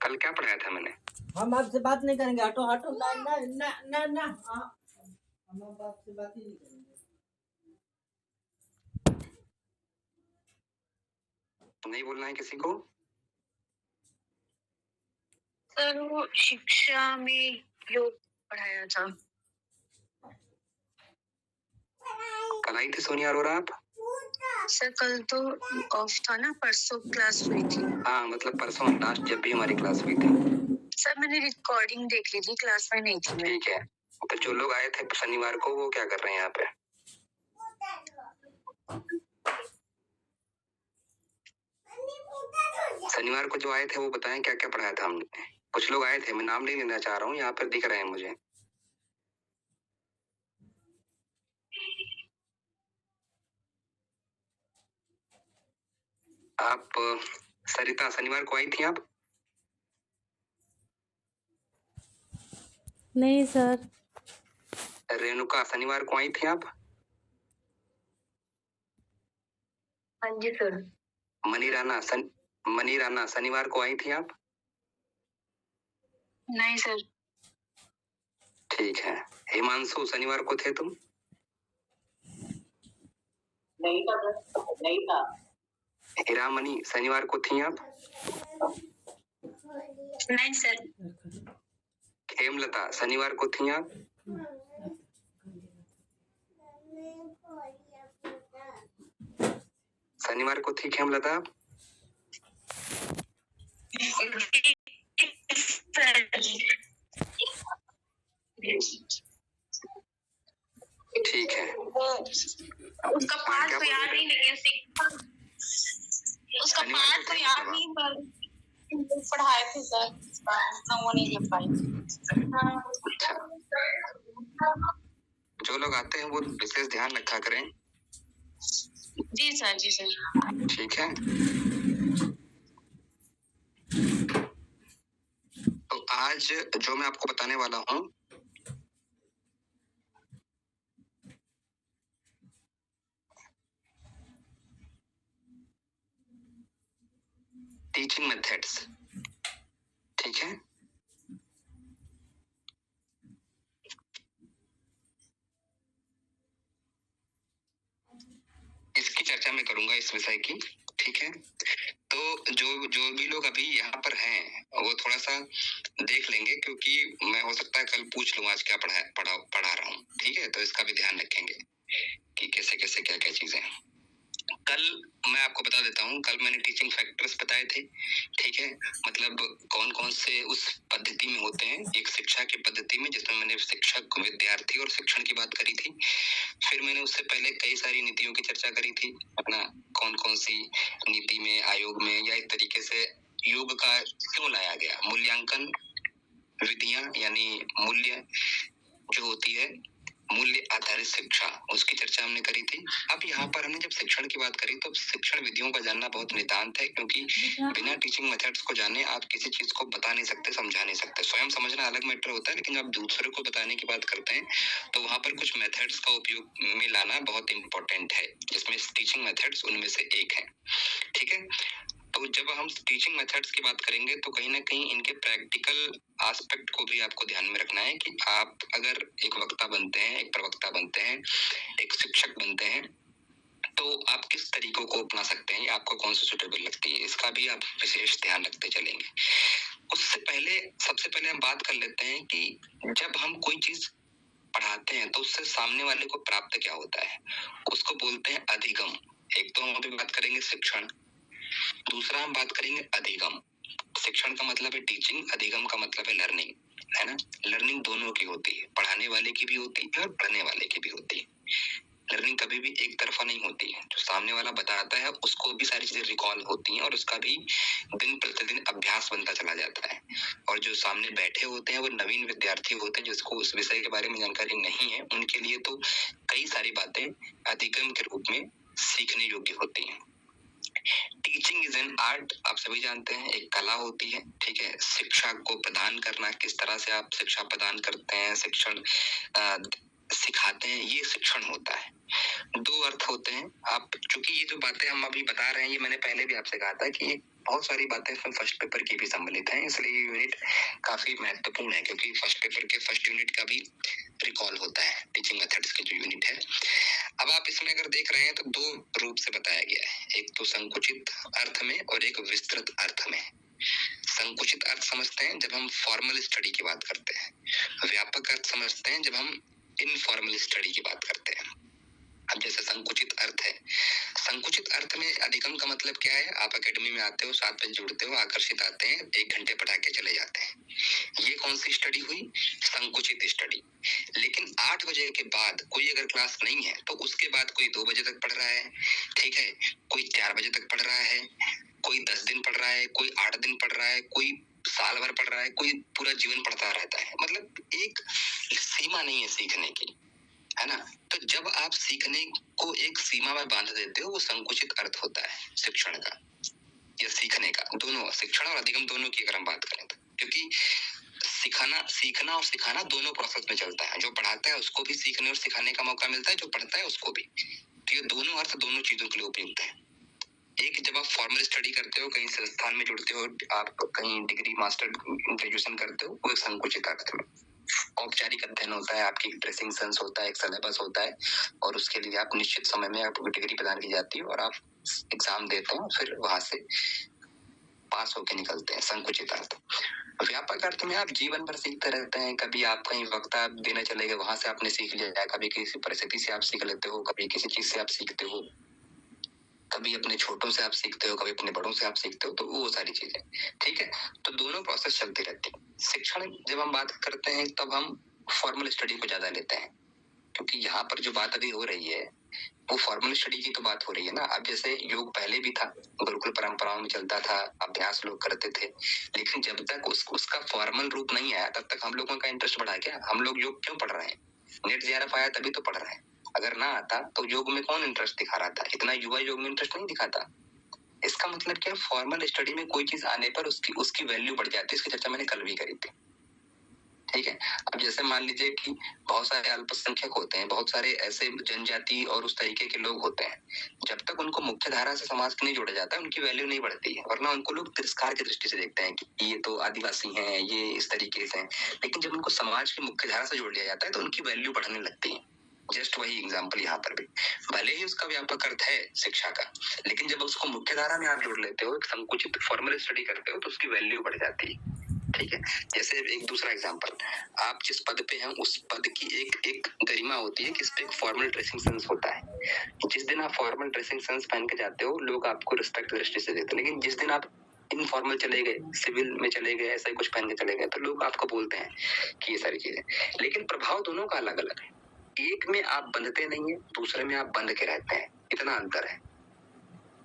कल क्या पढ़ाया था मैंने? हम आपसे बात नहीं करेंगे, हटो हटो। ना ना ना ना ना, हम आपसे बात ही नहीं करेंगे। नहीं बोलना है किसी को? सर वो शिक्षा में योग पढ़ाया था। कल आई थी सोनिया अरोरा आप? सर कल तो ऑफ था ना, परसों क्लास हुई थी। हाँ मतलब परसों लास्ट जब भी हमारी क्लास हुई थी। सर मैंने रिकॉर्डिंग देख ली थी, क्लास में नहीं थी मैं। ठीक है, तो जो लोग आए थे शनिवार को वो क्या कर रहे हैं यहाँ पे? शनिवार को जो आए थे वो बताएं क्या क्या पढ़ाया था हमने। कुछ लोग आए थे, मैं नाम नहीं लेना चाह रहा हूँ, यहाँ पर दिख रहे हैं मुझे। आप सरिता शनिवार को आई थी आप? नहीं सर। रेणुका शनिवार को आई थी आप? हाँ जी सर। मनी राना शनिवार को आई थी आप? नहीं सर। ठीक है। हिमांशु शनिवार को थे तुम? नहीं था, नहीं था। हीरामणि शनिवार को थी आप? नहीं सर। हेमलता शनिवार को थी आप? शनिवार को थी हेमलता आप? ठीक है। उसका पाठ तो याद नहीं, लेकिन उसका पाठ तो याद नहीं, पर पढ़ाए थे सर, ना वो नहीं लिख पाई। जो लोग आते हैं वो विशेष ध्यान रखा करें। जी सर, जी सर। ठीक है। तो आज जो मैं आपको बताने वाला हूँ टीचिंग मेथड्स, ठीक है। इसकी चर्चा मैं करूंगा, इस विषय की, ठीक है। तो जो भी लोग अभी यहाँ पर हैं वो थोड़ा सा देख लेंगे, क्योंकि मैं हो सकता है कल पूछ लूँ आज क्या पढ़ा रहा हूँ, ठीक है। तो इसका भी ध्यान रखेंगे कि कैसे कैसे क्या क्या चीजें हैं। कल मैं आपको बता देता हूँ, कल मैंने टीचिंग फैक्टर्स बताए थे, ठीक है। मतलब कौन कौन से उस पद्धति में होते हैं, एक शिक्षा की पद्धति में, जिसमें मैंने शिक्षक, विद्यार्थी और शिक्षण की बात करी थी। फिर मैंने उससे पहले कई सारी नीतियों की चर्चा करी थी अपना, कौन कौन सी नीति में, आयोग में, या एक तरीके से योग का क्यों लाया गया, मूल्यांकन विधियां, यानी मूल्य जो होती है, मूल्य आधारित शिक्षा, उसकी चर्चा हमने करी थी। अब यहाँ पर हमने जब शिक्षण की बात करी तो शिक्षण विधियों का जानना बहुत नितांत है, क्योंकि बिना टीचिंग मेथड्स को जाने आप किसी चीज को बता नहीं सकते, समझा नहीं सकते। स्वयं समझना अलग मैटर होता है, लेकिन जब दूसरे को बताने की बात करते हैं तो वहां पर कुछ मेथड्स का उपयोग में लाना बहुत इंपॉर्टेंट है, जिसमें टीचिंग मेथड्स उनमें से एक है, ठीक है। तो जब हम टीचिंग मेथड्स की बात करेंगे तो कहीं ना कहीं इनके प्रैक्टिकल एस्पेक्ट को भी आपको ध्यान में रखना है कि आप अगर एक वक्ता बनते हैं, एक प्रवक्ता बनते हैं, एक शिक्षक बनते हैं, तो आप किस तरीकों को अपना सकते हैं, आपको कौन सी सुटेबल लगती है, इसका भी आप विशेष ध्यान रखते चलेंगे। उससे पहले सबसे पहले हम बात कर लेते हैं कि जब हम कोई चीज पढ़ाते हैं तो उससे सामने वाले को प्राप्त क्या होता है, उसको बोलते हैं अधिगम। एक तो हम अभी बात करेंगे शिक्षण, दूसरा हम बात करेंगे अधिगम। शिक्षण का मतलब है टीचिंग, अधिगम का मतलब है लर्निंग, है ना। लर्निंग दोनों की होती है, पढ़ाने वाले की भी होती है और पढ़ने वाले की भी होती है। लर्निंग कभी भी एक तरफा नहीं होती है, जो सामने वाला बताता है उसको भी सारी चीजें रिकॉल होती हैं और उसका भी दिन प्रतिदिन अभ्यास बनता चला जाता है। और जो सामने बैठे होते हैं वो नवीन विद्यार्थी होते हैं, जिसको उस विषय के बारे में जानकारी नहीं है, उनके लिए तो कई सारी बातें अधिगम के रूप में सीखने योग्य होती हैं। टीचिंग इज एन आर्ट, आप सभी जानते हैं, एक कला होती है, ठीक है। शिक्षा को प्रदान करना, किस तरह से आप शिक्षा प्रदान करते हैं, शिक्षण सिखाते हैं, ये शिक्षण होता है। दो अर्थ होते हैं। आप चूंकि ये जो बातें हम अभी बता रहे हैं, ये मैंने पहले भी आपसे कहा था कि बहुत सारी बातें फर्स्ट पेपर की भी सम्मिलित हैं, इसलिए ये यूनिट काफी महत्वपूर्ण है, क्योंकि फर्स्ट पेपर के फर्स्ट यूनिट का भी रिकॉल होता है टीचिंग मेथड्स के जो यूनिट है। अब आप इसमें अगर देख रहे हैं तो दो रूप से बताया गया है, एक तो संकुचित अर्थ में और एक विस्तृत अर्थ में। संकुचित अर्थ समझते हैं जब हम फॉर्मल स्टडी की बात करते हैं, व्यापक अर्थ समझते हैं जब हम इनफॉर्मल स्टडी की बात करते हैं। अब जैसे संकुचित अर्थ है, संकुचित अर्थ में अधिगम का मतलब क्या है? आप एकेडमी में आते हो, साथ में जुड़ते हो, आकर्षित आते हैं, 1 घंटे पढ़ा के चले जाते हैं। ये कौन सी स्टडी हुई? संकुचित स्टडी। लेकिन 8 बजे के बाद कोई अगर क्लास नहीं है तो उसके बाद कोई 2 बजे तक पढ़ रहा है, ठीक है, कोई 4 बजे तक पढ़ रहा है, कोई 10 दिन पढ़ रहा है, कोई 8 दिन पढ़ रहा है, कोई साल भर पढ़ रहा है, कोई पूरा जीवन पढ़ता रहता है। मतलब एक सीमा नहीं है सीखने की, है ना? तो जब आप सीखने को एक सीमा में बांध देते हो, वो संकुचित अर्थ होता है शिक्षण का या सीखने का। दोनों, शिक्षण और अधिगम दोनों की अगर हम बात करें तो, क्योंकि सीखना और सिखाना दोनों प्रोसेस में चलता है। जो पढ़ाता है उसको भी सीखने और सिखाने का मौका मिलता है, जो पढ़ता है उसको भी। तो ये दोनों अर्थ दोनों चीजों के लिए उपयुक्त है। एक, जब आप फॉर्मल स्टडी करते हो, कहीं संस्थान में जुड़ते हो, आप कहीं डिग्री, मास्टर, ग्रेजुएशन करते हो, वो एक संकुचित अर्थ में। औपचारिक अध्ययन होता है, आपकी ड्रेसिंग सेंस होता है, एक सिलेबस होता है, और उसके लिए आप निश्चित समय में आपको डिग्री प्रदान की जाती है और आप एग्जाम देते हैं, फिर वहां से पास होके निकलते हैं। संकुचित अर्थ। व्यापक अर्थ में आप जीवन भर सीखते रहते हैं। कभी आप कहीं वक्ता देने चले गए, वहां से आपने सीख लिया, कभी किसी परिस्थिति से आप सीख लेते हो, कभी किसी चीज से आप सीखते हो, कभी अपने छोटों से आप सीखते हो, कभी अपने बड़ों से आप सीखते हो, तो वो सारी चीजें, ठीक है। तो दोनों प्रोसेस चलती रहती है। शिक्षण जब हम बात करते हैं तब हम फॉर्मल स्टडी को ज्यादा लेते हैं, क्योंकि यहाँ पर जो बात अभी हो रही है वो फॉर्मल स्टडी की तो बात हो रही है ना। अब जैसे योग पहले भी था, गुरुकुल परंपराओं में चलता था, अभ्यास लोग करते थे, लेकिन जब तक उसका फॉर्मल रूप नहीं आया तब तक हम लोगों का इंटरेस्ट बढ़ा क्या? हम लोग योग क्यों पढ़ रहे हैं? नेट जेआरएफ आया तभी तो पढ़ रहे हैं। अगर ना आता तो योग में कौन इंटरेस्ट दिखा रहा था? इतना युवा योग में इंटरेस्ट नहीं दिखाता। इसका मतलब क्या? फॉर्मल स्टडी में कोई चीज आने पर उसकी वैल्यू बढ़ जाती है। इसकी चर्चा मैंने कल भी करी थी, ठीक है। अब जैसे मान लीजिए कि बहुत सारे अल्पसंख्यक होते हैं, बहुत सारे ऐसे जनजाति और उस तरीके के लोग होते हैं, जब तक उनको मुख्य धारा से समाज के नहीं जोड़ा जाता है, उनकी वैल्यू नहीं बढ़ती है, वरना उनको लोग तिरस्कार की दृष्टि से देखते हैं कि ये तो आदिवासी हैं, ये इस तरीके से हैं। लेकिन जब उनको समाज की मुख्य धारा से जोड़ लिया जाता है तो उनकी वैल्यू बढ़ने लगती है। जस्ट वही एग्जाम्पल यहाँ पर भी, भले ही उसका व्यापक अर्थ है शिक्षा का, लेकिन जब उसको मुख्य धारा में आप जोड़ लेते हो, एक संकुचित फॉर्मल स्टडी करते हो, तो उसकी वैल्यू बढ़ जाती है, ठीक है। जैसे एक दूसरा एग्जांपल, आप जिस पद पे हैं उस पद की एक गरिमा होती है कि इस पे एक फॉर्मल ड्रेसिंग सेंस होता है। जिस दिन आप फॉर्मल ड्रेसिंग सेंस पहन के जाते हो, लोग आपको रिस्पेक्ट दृष्टि से देते हैं, लेकिन जिस दिन आप इनफॉर्मल चले गए, सिविल में चले गए, ऐसा ही कुछ पहन के चले गए, तो लोग आपको बोलते हैं कि ये सारी चीजें। लेकिन प्रभाव दोनों का अलग अलग है। एक में आप बंधते नहीं है, दूसरे में आप बंध के रहते हैं, इतना अंतर है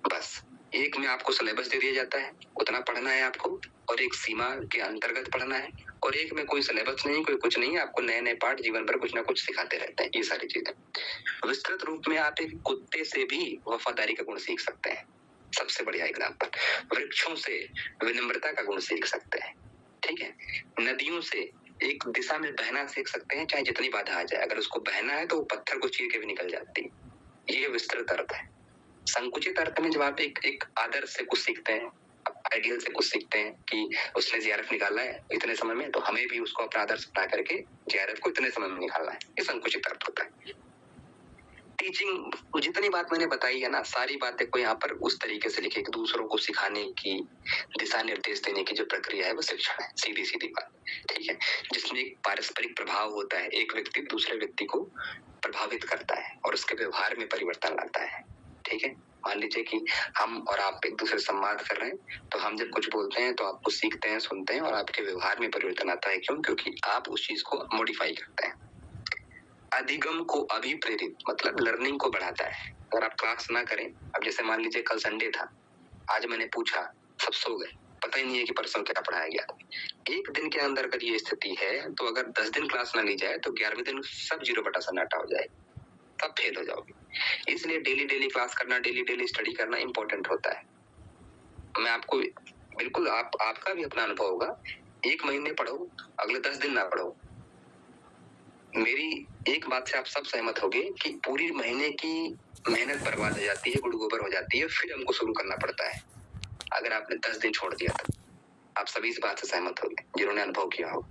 बस। एक में आपको सिलेबस दे दिया जाता है, उतना पढ़ना है आपको, और एक सीमा के अंतर्गत पढ़ना है, और एक में कोई सिलेबस नहीं, कोई कुछ नहीं, आपको नए नए पाठ जीवन भर कुछ ना कुछ सिखाते रहते हैं, ये सारी चीजें। विस्तृत रूप में आप एक कुत्ते से भी वफादारी का गुण सीख सकते हैं, सबसे बढ़िया एग्जाम्पल। वृक्षों से विनम्रता का गुण सीख सकते हैं, ठीक है। नदियों से एक दिशा में बहना सीख सकते हैं, चाहे जितनी बाधा आ जाए, अगर उसको बहना है तो वो पत्थर को चीर के भी निकल जाती है। ये विस्तृत अर्थ है। संकुचित अर्थ में जब आप एक आदर्श से कुछ सीखते हैं, आइडियल से कुछ सीखते हैं कि उसने जेआरएफ निकाला है इतने समय में, तो हमें भी उसको अपना आदर्श बना करके जेआरएफ को इतने समय में निकालना है, ये संकुचित अर्थ होता है। टीचिंग, जितनी बात मैंने बताई है ना, सारी बातें को यहाँ पर उस तरीके से लिखे कि दूसरों को सिखाने की, दिशा निर्देश देने की जो प्रक्रिया है वो शिक्षण है, सीधी सीधी बात, ठीक है। जिसमें एक पारस्परिक प्रभाव होता है, एक व्यक्ति दूसरे व्यक्ति को प्रभावित करता है और उसके व्यवहार में परिवर्तन लाता है, ठीक है। मान लीजिए कि हम और आप एक दूसरे से संवाद कर रहे हैं, तो हम जब कुछ बोलते हैं तो आप कुछ सीखते हैं, सुनते हैं, और आपके व्यवहार में परिवर्तन आता है। क्यों? क्योंकि आप उस चीज को मॉडिफाई करते हैं। अधिगम को अभिप्रेरित मतलब लर्निंग को बढ़ाता है। अगर आप क्लास ना करें, अब जैसे मान लीजिए कल संडे था, आज मैंने पूछा, सब सो गए, पता ही नहीं है कि परसों क्या पढ़ाया गया। एक दिन के अंदर अगर ये स्थिति है, तो अगर 10 दिन क्लास ना ली जाए तो 11वें दिन सब 0 बटा सन्नाटा हो जाए, तब फेल हो जाओगे। इसलिए डेली क्लास करना, डेली स्टडी करना इंपॉर्टेंट होता है। मैं आपको बिल्कुल, आपका भी अपना अनुभव होगा, 1 महीने पढ़ो, अगले 10 दिन ना पढ़ो। मेरी एक बात से आप सब सहमत होंगे कि पूरी महीने की मेहनत बर्बाद हो जाती है, गुड़ गोबर हो जाती है, फिर हमको शुरू करना पड़ता है। अगर आपने 10 दिन छोड़ दिया तो आप सभी इस बात से सहमत होंगे जिन्होंने अनुभव किया हो,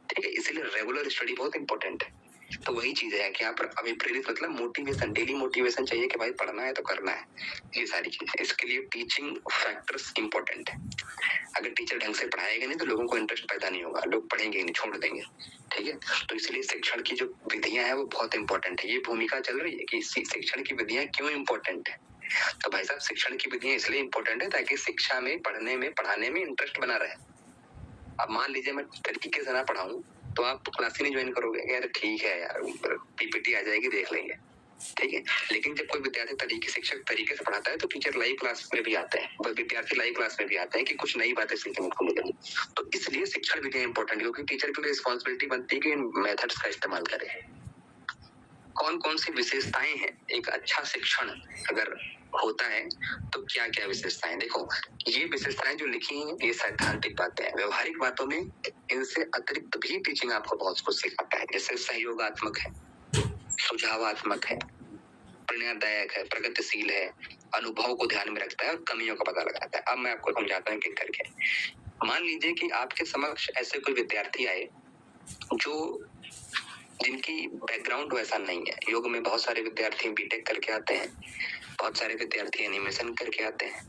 ठीक है। इसीलिए रेगुलर स्टडी बहुत इंपॉर्टेंट है। तो वही चीज है कि यहाँ पर अभिप्रेरित मतलब मोटिवेशन, डेली मोटिवेशन चाहिए कि भाई पढ़ना है तो करना है, ये सारी चीजें। इसके लिए टीचिंग फैक्टर्स इंपॉर्टेंट है। अगर टीचर ढंग से पढ़ाएगा नहीं तो लोगों को इंटरेस्ट पैदा नहीं होगा, लोग पढ़ेंगे नहीं, छोड़ देंगे, ठीक है। तो इसलिए शिक्षण की जो विधियां हैं वो बहुत इंपॉर्टेंट है। ये भूमिका चल रही है कि शिक्षण की विधियां क्यों इंपॉर्टेंट है। तो भाई साहब शिक्षण की विधियां इसलिए इंपॉर्टेंट है ताकि शिक्षा में, पढ़ने में, पढ़ाने में इंटरेस्ट बना रहे। अब मान लीजिए मैं तरीके से ना पढ़ाऊं तो आप क्लास ही नहीं ज्वाइन करोगे, यार ठीक है यार पीपीटी आ जाएगी देख लेंगे, ठीक है। लेकिन जब कोई विद्यार्थी शिक्षक तरीके से पढ़ाता है तो टीचर लाइव क्लास में भी आते हैं, विद्यार्थी लाइव क्लास में भी आते हैं कि कुछ नई बातें सीखने को मिलेगी। तो इसलिए शिक्षण विधियां इंपॉर्टेंट, क्योंकि टीचर की रिस्पॉन्सिबिलिटी बनती है कि इन मेथड्स का इस्तेमाल करें। कौन कौन सी विशेषताएं हैं एक अच्छा शिक्षण अगर होता है तो क्या क्या विशेषताएं, देखो ये विशेषताएं जो लिखी हैं ये सैद्धांतिक बातें हैं। व्यवहारिक बातों में इनसे अतिरिक्त भी टीचिंग आपको बहुत कुछ सिखाता है, जैसे सहयोगात्मक है, सुझावात्मक है, प्रेरणादायक है, प्रगतिशील है, अनुभव को ध्यान में रखता है और कमियों का पता लगाता है। अब मैं आपको समझाता हूँ एक करके। मान लीजिए कि आपके समक्ष ऐसे कोई विद्यार्थी आए जो जिनकी बैकग्राउंड वैसा नहीं है। योग में बहुत सारे विद्यार्थी बीटेक करके आते हैं, बहुत सारे विद्यार्थी एनिमेशन करके आते हैं,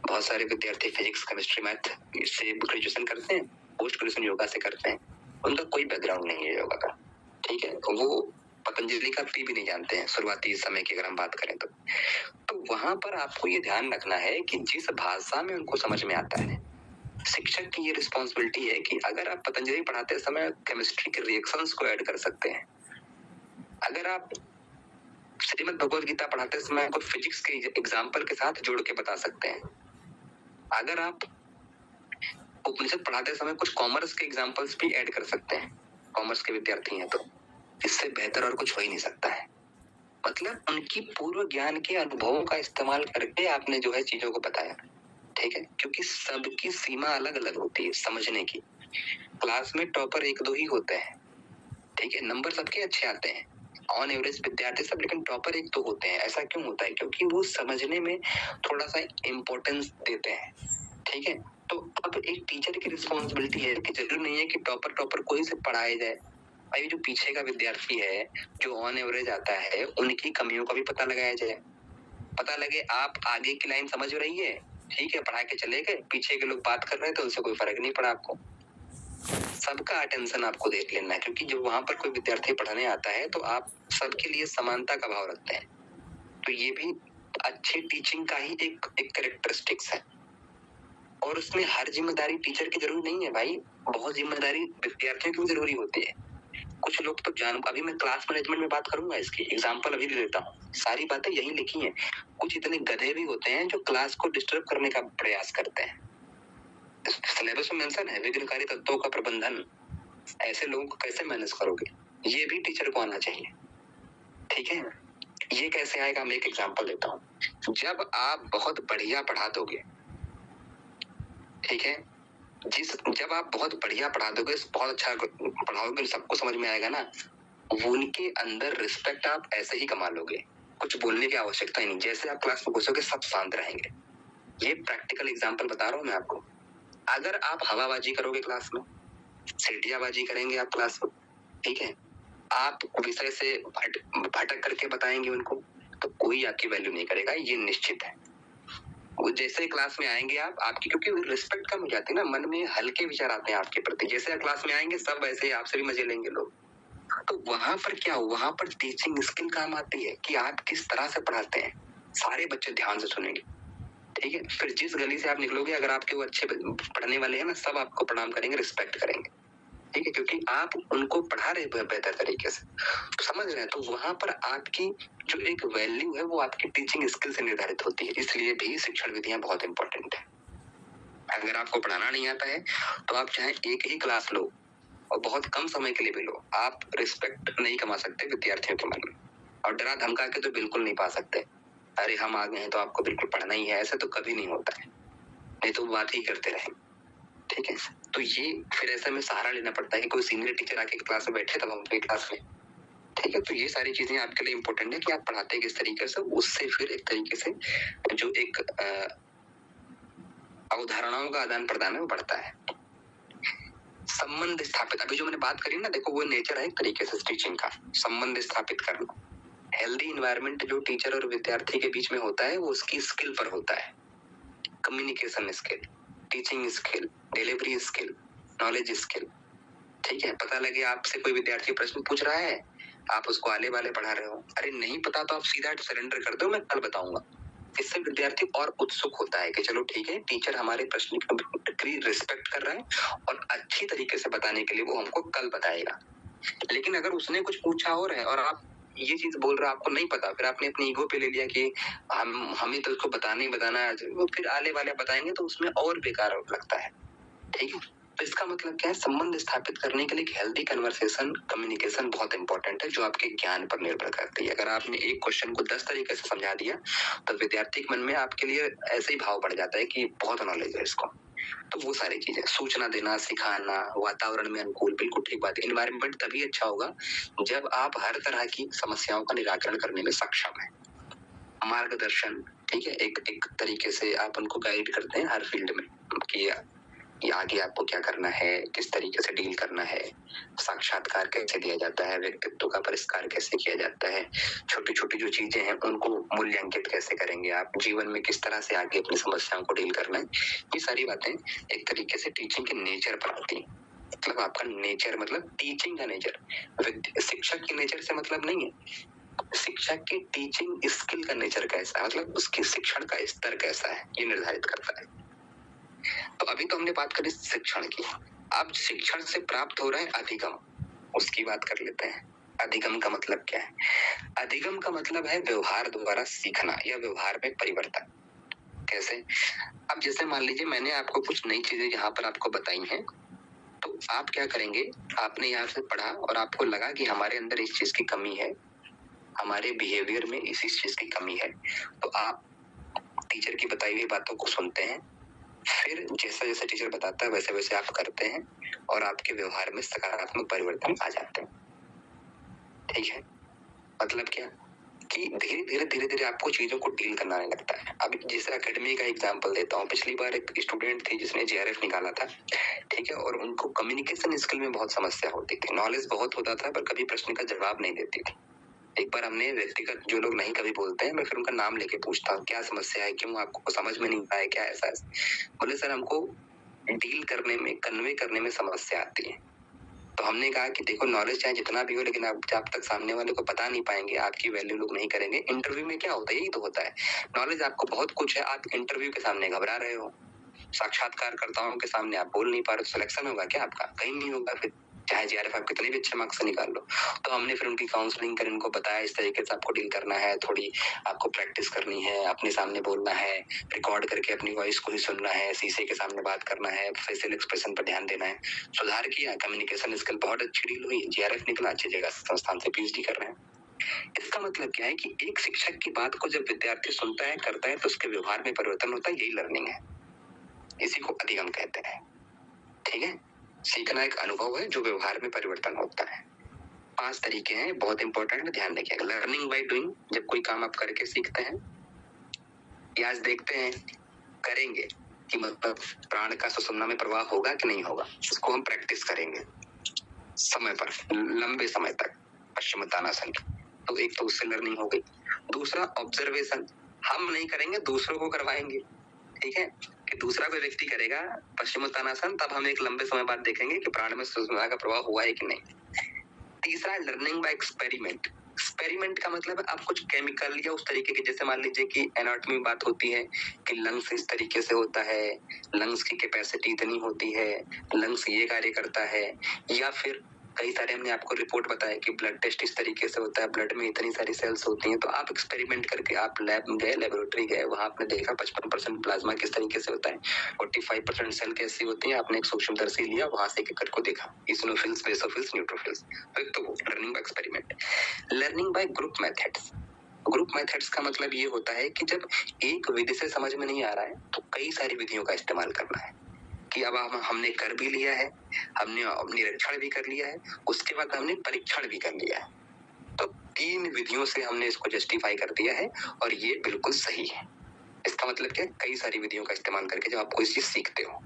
बहुत सारे विद्यार्थी फिजिक्स, केमिस्ट्री, मैथ से ग्रेजुएशन करते हैं, पोस्ट ग्रेजुएशन योगा से करते हैं। उनका कोई बैकग्राउंड नहीं है योगा का, ठीक है। वो पतंजलि का पी भी नहीं जानते हैं शुरुआती समय की अगर हम बात करें तो वहां पर आपको ये ध्यान रखना है कि जिस भाषा में उनको समझ में आता है, शिक्षक की ये रिस्पॉन्सिबिलिटी है कि अगर आप पतंजलि पढ़ाते समय केमिस्ट्री के रिएक्शंस को ऐड कर सकते हैं, अगर आप श्रीमद् भगवद गीता पढ़ाते समय आपको फिजिक्स के एग्जाम्पल के साथ जोड़ के बता सकते हैं, अगर आप उपनिषद पढ़ाते समय कुछ कॉमर्स के एग्जाम्पल्स भी ऐड कर सकते हैं, कॉमर्स के विद्यार्थी हैं तो इससे बेहतर और कुछ हो ही नहीं सकता है। मतलब उनकी पूर्व ज्ञान के अनुभवों का इस्तेमाल करके आपने जो है चीजों को बताया, ठीक है। क्योंकि सबकी सीमा अलग अलग होती है समझने की। क्लास में टॉपर 1-2 ही होते हैं, ठीक है, नंबर सबके अच्छे आते हैं, ऑन एवरेज विद्यार्थी सब, लेकिन टॉपर 1-2 होते हैं। ऐसा क्यों होता है? क्योंकि वो समझने में थोड़ा सा इम्पोर्टेंस देते हैं, ठीक है। तो अब एक टीचर की रिस्पॉन्सिबिलिटी है कि जरूरी नहीं है कि टॉपर कोई से पढ़ाया जाए। भाई जो पीछे का विद्यार्थी है जो ऑन एवरेज आता है उनकी कमियों का भी पता लगाया जाए। पता लगे आप आगे की लाइन समझ रही है, ठीक है, पढ़ा के चले गए, पीछे के लोग बात कर रहे थे उनसे कोई फर्क नहीं पड़ा आपको। सबका अटेंशन आपको देख लेना है, क्योंकि जब वहां पर कोई विद्यार्थी पढ़ने आता है तो आप सबके लिए समानता का भाव रखते हैं। तो ये भी अच्छी टीचिंग का ही एक कैरेक्टरिस्टिक्स है। और उसमें हर जिम्मेदारी टीचर की जरूरी नहीं है भाई, बहुत जिम्मेदारी विद्यार्थियों की भी जरूरी होती है। कुछ लोग तो अभी मैं क्लास मैनेजमेंट में बात करूंगा, इसकी एग्जांपल अभी दे देता हूँ, सारी बातें यही लिखी हैं। कुछ इतने गधे भी होते हैं जो क्लास को डिस्टर्ब करने का प्रयास करते हैं। सिलेबस में मेंशन है विघ्नकारी तत्वों का प्रबंधन, ऐसे लोगों को कैसे मैनेज करोगे? ये भी टीचर को आना चाहिए, ठीक है। ये कैसे आएगा, मैं एक एग्जांपल देता हूँ। जब आप बहुत बढ़िया पढ़ा दोगे, ठीक है, जब आप बहुत बढ़िया पढ़ा दोगे, बहुत अच्छा पढ़ाओगे, सबको समझ में आएगा ना, उनके अंदर रिस्पेक्ट आप ऐसे ही कमा लोगे, कुछ बोलने की आवश्यकता ही नहीं। जैसे आप क्लास में घुसोगे सब शांत रहेंगे। ये प्रैक्टिकल एग्जांपल बता रहा हूँ मैं आपको। अगर आप हवाबाजी करोगे क्लास में, सीटियाबाजी करेंगे आप क्लास में, ठीक है, आप विषय से भटक करके बताएंगे उनको, तो कोई आपकी वैल्यू नहीं करेगा, ये निश्चित है। वो जैसे क्लास में आएंगे आप, आपकी क्योंकि रिस्पेक्ट कम हो जाती है ना, मन में हल्के विचार आते हैं आपके प्रति। जैसे आप क्लास में आएंगे सब ऐसे ही आपसे भी मजे लेंगे लोग। तो वहां पर क्या हो, वहां पर टीचिंग स्किल काम आती है कि आप किस तरह से पढ़ाते हैं, सारे बच्चे ध्यान से सुनेंगे, ठीक है। फिर जिस गली से आप निकलोगे, अगर आपके वो अच्छे पढ़ने वाले हैं ना, सब आपको प्रणाम करेंगे, रिस्पेक्ट करेंगे, ठीक है, क्योंकि आप उनको पढ़ा रहे हैं बेहतर तरीके से, तो समझ रहे हैं। तो वहां पर आपकी जो एक वैल्यू है वो आपकी टीचिंग स्किल से निर्धारित होती है। इसलिए भी शिक्षण विधियां बहुत इंपॉर्टेंट है। अगर आपको पढ़ाना नहीं आता है तो आप चाहे एक ही क्लास लो और बहुत कम समय के लिए भी लो, आप रिस्पेक्ट नहीं कमा सकते विद्यार्थियों के मन में। और डरा धमका के तो बिल्कुल नहीं पा सकते, अरे हम आ गए हैं तो आपको बिल्कुल पढ़ना ही है, ऐसा तो कभी नहीं होता है, नहीं तो बात ही करते रहेंगे, ठीक है। तो ये फिर ऐसे में सहारा लेना पड़ता है कि कोई सीनियर टीचर आके क्लास में बैठे तब हम अपनी क्लास में, ठीक है। तो ये सारी चीजें आपके लिए इंपॉर्टेंट है कि आप पढ़ाते किस तरीके से, उससे फिर एक तरीके से जो एक अवधारणाओं का आदान प्रदान में बढ़ता है। संबंध स्थापित, अभी जो मैंने बात करी ना, देखो वो नेचर है एक तरीके से टीचिंग का, संबंध स्थापित करना। हेल्दी इन्वायरमेंट जो टीचर और विद्यार्थी के बीच में होता है वो उसकी स्किल पर होता है। Communication skill, teaching skill, delivery skill, knowledge skill. ठीक है, पता लगे आपसे कोई विद्यार्थी प्रश्न पूछ रहा है, आप उसको आले वाले पढ़ा रहे हो, अरे नहीं पता तो आप सीधा सरेंडर कर दो, मैं कल बताऊंगा। इससे विद्यार्थी और उत्सुक होता है कि चलो ठीक है, टीचर हमारे प्रश्न की रिस्पेक्ट कर रहा है और अच्छी तरीके से बताने के लिए वो हमको कल बताएगा। लेकिन अगर उसने कुछ पूछा और है और आप ये चीज बोल रहे हो आपको नहीं पता, फिर आपने अपनी ईगो पे ले लिया कि हमें तो उसको बताना ही बताना है, वो फिर आले वाले बताएंगे तो उसमें और बेकार लगता है। ठीक है, तो इसका मतलब क्या है, संबंध स्थापित करने के लिए हेल्दी कन्वर्सेशन, कम्युनिकेशन बहुत इंपॉर्टेंट है, जो आपके ज्ञान पर निर्भर करती है। अगर आपने एक क्वेश्चन को 10 तरीके से समझा दिया तो विद्यार्थी के मन में आपके लिए ऐसे ही भाव बढ़ जाता है कि बहुत नॉलेज है इसको। तो वो सारी चीजें, सूचना देना, सिखाना, वातावरण में अनुकूल, बिल्कुल ठीक बात है। एनवायरनमेंट तभी अच्छा होगा जब आप हर तरह की समस्याओं का निराकरण करने में सक्षम है। मार्गदर्शन, ठीक है, एक तरीके से आप उनको गाइड करते हैं हर फील्ड में कि आगे आपको क्या करना है, किस तरीके से डील करना है, साक्षात्कार कैसे दिया जाता है, व्यक्तित्व का परिष्कार कैसे किया जाता है, छोटी छोटी जो चीजें हैं उनको मूल्यांकित कैसे करेंगे आप, जीवन में किस तरह से आगे अपनी समस्याओं को डील करना है। ये सारी बातें एक तरीके से टीचिंग के नेचर पर आती है। मतलब आपका नेचर, मतलब टीचिंग का नेचर, शिक्षक के नेचर से मतलब नहीं है, शिक्षक की टीचिंग स्किल का नेचर कैसा है, मतलब उसकी शिक्षण का स्तर कैसा है, ये निर्धारित करता है। तो अभी तो हमने बात करी शिक्षण की, अब शिक्षण से प्राप्त हो रहा है अधिगम, उसकी बात कर लेते हैं। अधिगम का मतलब क्या है? अधिगम का मतलब है व्यवहार द्वारा सीखना या व्यवहार में परिवर्तन। कैसे? अब जैसे मान लीजिए मैंने आपको कुछ नई चीजें यहाँ पर आपको बताई हैं, तो आप क्या करेंगे, आपने यहाँ से पढ़ा और आपको लगा कि हमारे अंदर इस चीज की कमी है, हमारे बिहेवियर में इस चीज की कमी है, तो आप टीचर की बताई हुई बातों को सुनते हैं, फिर जैसा जैसा टीचर बताता है वैसे वैसे आप करते हैं और आपके व्यवहार में सकारात्मक परिवर्तन आ जाते हैं। ठीक है, मतलब क्या कि धीरे धीरे आपको चीजों को डील करना आने लगता है। अब जैसे एकेडमी का एग्जांपल देता हूँ, पिछली बार एक स्टूडेंट थी जिसने JRF निकाला था, ठीक है, और उनको कम्युनिकेशन स्किल में बहुत समस्या होती थी, नॉलेज बहुत होता था पर कभी प्रश्न का जवाब नहीं देती थी। एक बार हमने व्यक्तिगत, जो लोग नहीं कभी बोलते हैं, मैं फिर उनका नाम लेके पूछता हूँ क्या समस्या है, क्यों आपको समझ में नहीं आया, क्या ऐसा है? बोले सर हमको डील करने में, कन्वे करने में समस्या आती है। तो हमने कहा कि देखो नॉलेज चाहे जितना भी हो, लेकिन आप जब तक सामने वाले को बता नहीं पाएंगे, आपकी वैल्यू लोग नहीं करेंगे। इंटरव्यू में क्या होता है, यही तो होता है, नॉलेज आपको बहुत कुछ है, आप इंटरव्यू के सामने घबरा रहे हो, साक्षात्कारकर्ताओं के सामने आप बोल नहीं पा रहे, तो सिलेक्शन होगा क्या आपका? कहीं नहीं होगा, फिर चाहे JRF आप कितने भी अच्छे मार्क्स से निकाल लो। तो हमने फिर उनकी काउंसलिंग कर उनको बताया इस तरीके से आपको डील करना है, थोड़ी आपको प्रैक्टिस करनी है, अपने सामने बोलना है, रिकॉर्ड करके अपनी वॉइस को ही सुनना है, शीशे के सामने बात करना है, फेशियल एक्सप्रेशन पर ध्यान देना है। सुधार किया, कम्युनिकेशन स्किल बहुत अच्छी डील हुई, JRF निकला, अच्छी जगह संस्थान से PhD कर रहे हैं। इसका मतलब क्या है कि एक शिक्षक की बात को जब विद्यार्थी सुनता है, करता है, तो उसके व्यवहार में परिवर्तन होता है, यही लर्निंग है, इसी को अधिगम कहते हैं। ठीक है, सीखना एक अनुभव है जो व्यवहार में परिवर्तन होता है। 5 तरीके हैं, बहुत इंपॉर्टेंट, ध्यान रखिएगा। लर्निंग बाय डूइंग, जब कोई काम आप करके सीखते हैं, या आज देखते हैं करेंगे कि मतलब प्राण का सुषुम्ना में प्रवाह होगा कि नहीं होगा, इसको हम प्रैक्टिस करेंगे समय पर, लंबे समय तक, पश्चिमोत्तानासन। तो एक तो उससे लर्निंग हो गई। दूसरा ऑब्जर्वेशन, हम नहीं करेंगे, दूसरों को करवाएंगे। ठीक है, कि दूसरा कोई व्यक्ति करेगा पश्चिमोत्तानासन, तब हम एक लंबे समय बाद देखेंगे कि प्राण में सुषुम्ना का प्रवाह हुआ है कि नहीं। तीसरा लर्निंग बाय एक्सपेरिमेंट। एक्सपेरिमेंट का मतलब आप कुछ केमिकल या उस तरीके के, जैसे मान लीजिए कि एनाटॉमी में बात होती है कि लंग्स इस तरीके से होता है, लंग्स की कैपेसिटी इतनी होती है, लंग्स ये कार्य करता है, या फिर कई सारे हमने आपको रिपोर्ट बताया कि ब्लड टेस्ट इस तरीके से होता है, ब्लड में इतनी सारी सेल्स होती हैं। तो आप एक्सपेरिमेंट करके आप लैब में गए, लेबोरेटरी गए, वहां आपने देखा 55% प्लाज्मा किस तरीके से होता है, 45% सेल कैसी होती है, आपने एक सूक्ष्मदर्शी लिया, वहां से एक को देखा, इसिनोफिल्स, बेसोफिल्स, न्यूट्रोफिल्स। तो learning by experiment. Learning by group methods. Group methods का मतलब ये होता है कि जब एक विधि से समझ में नहीं आ रहा है तो कई सारी विधियों का इस्तेमाल करना है, कि अब हमने कर भी लिया है, हमने निरीक्षण भी कर लिया है, उसके बाद हमने परीक्षण भी कर लिया है, तो 3 विधियों से हमने इसको जस्टिफाई कर दिया है और ये बिल्कुल सही है। इसका मतलब क्या, कई सारी विधियों का इस्तेमाल करके जब आप कोई चीज सीखते हो।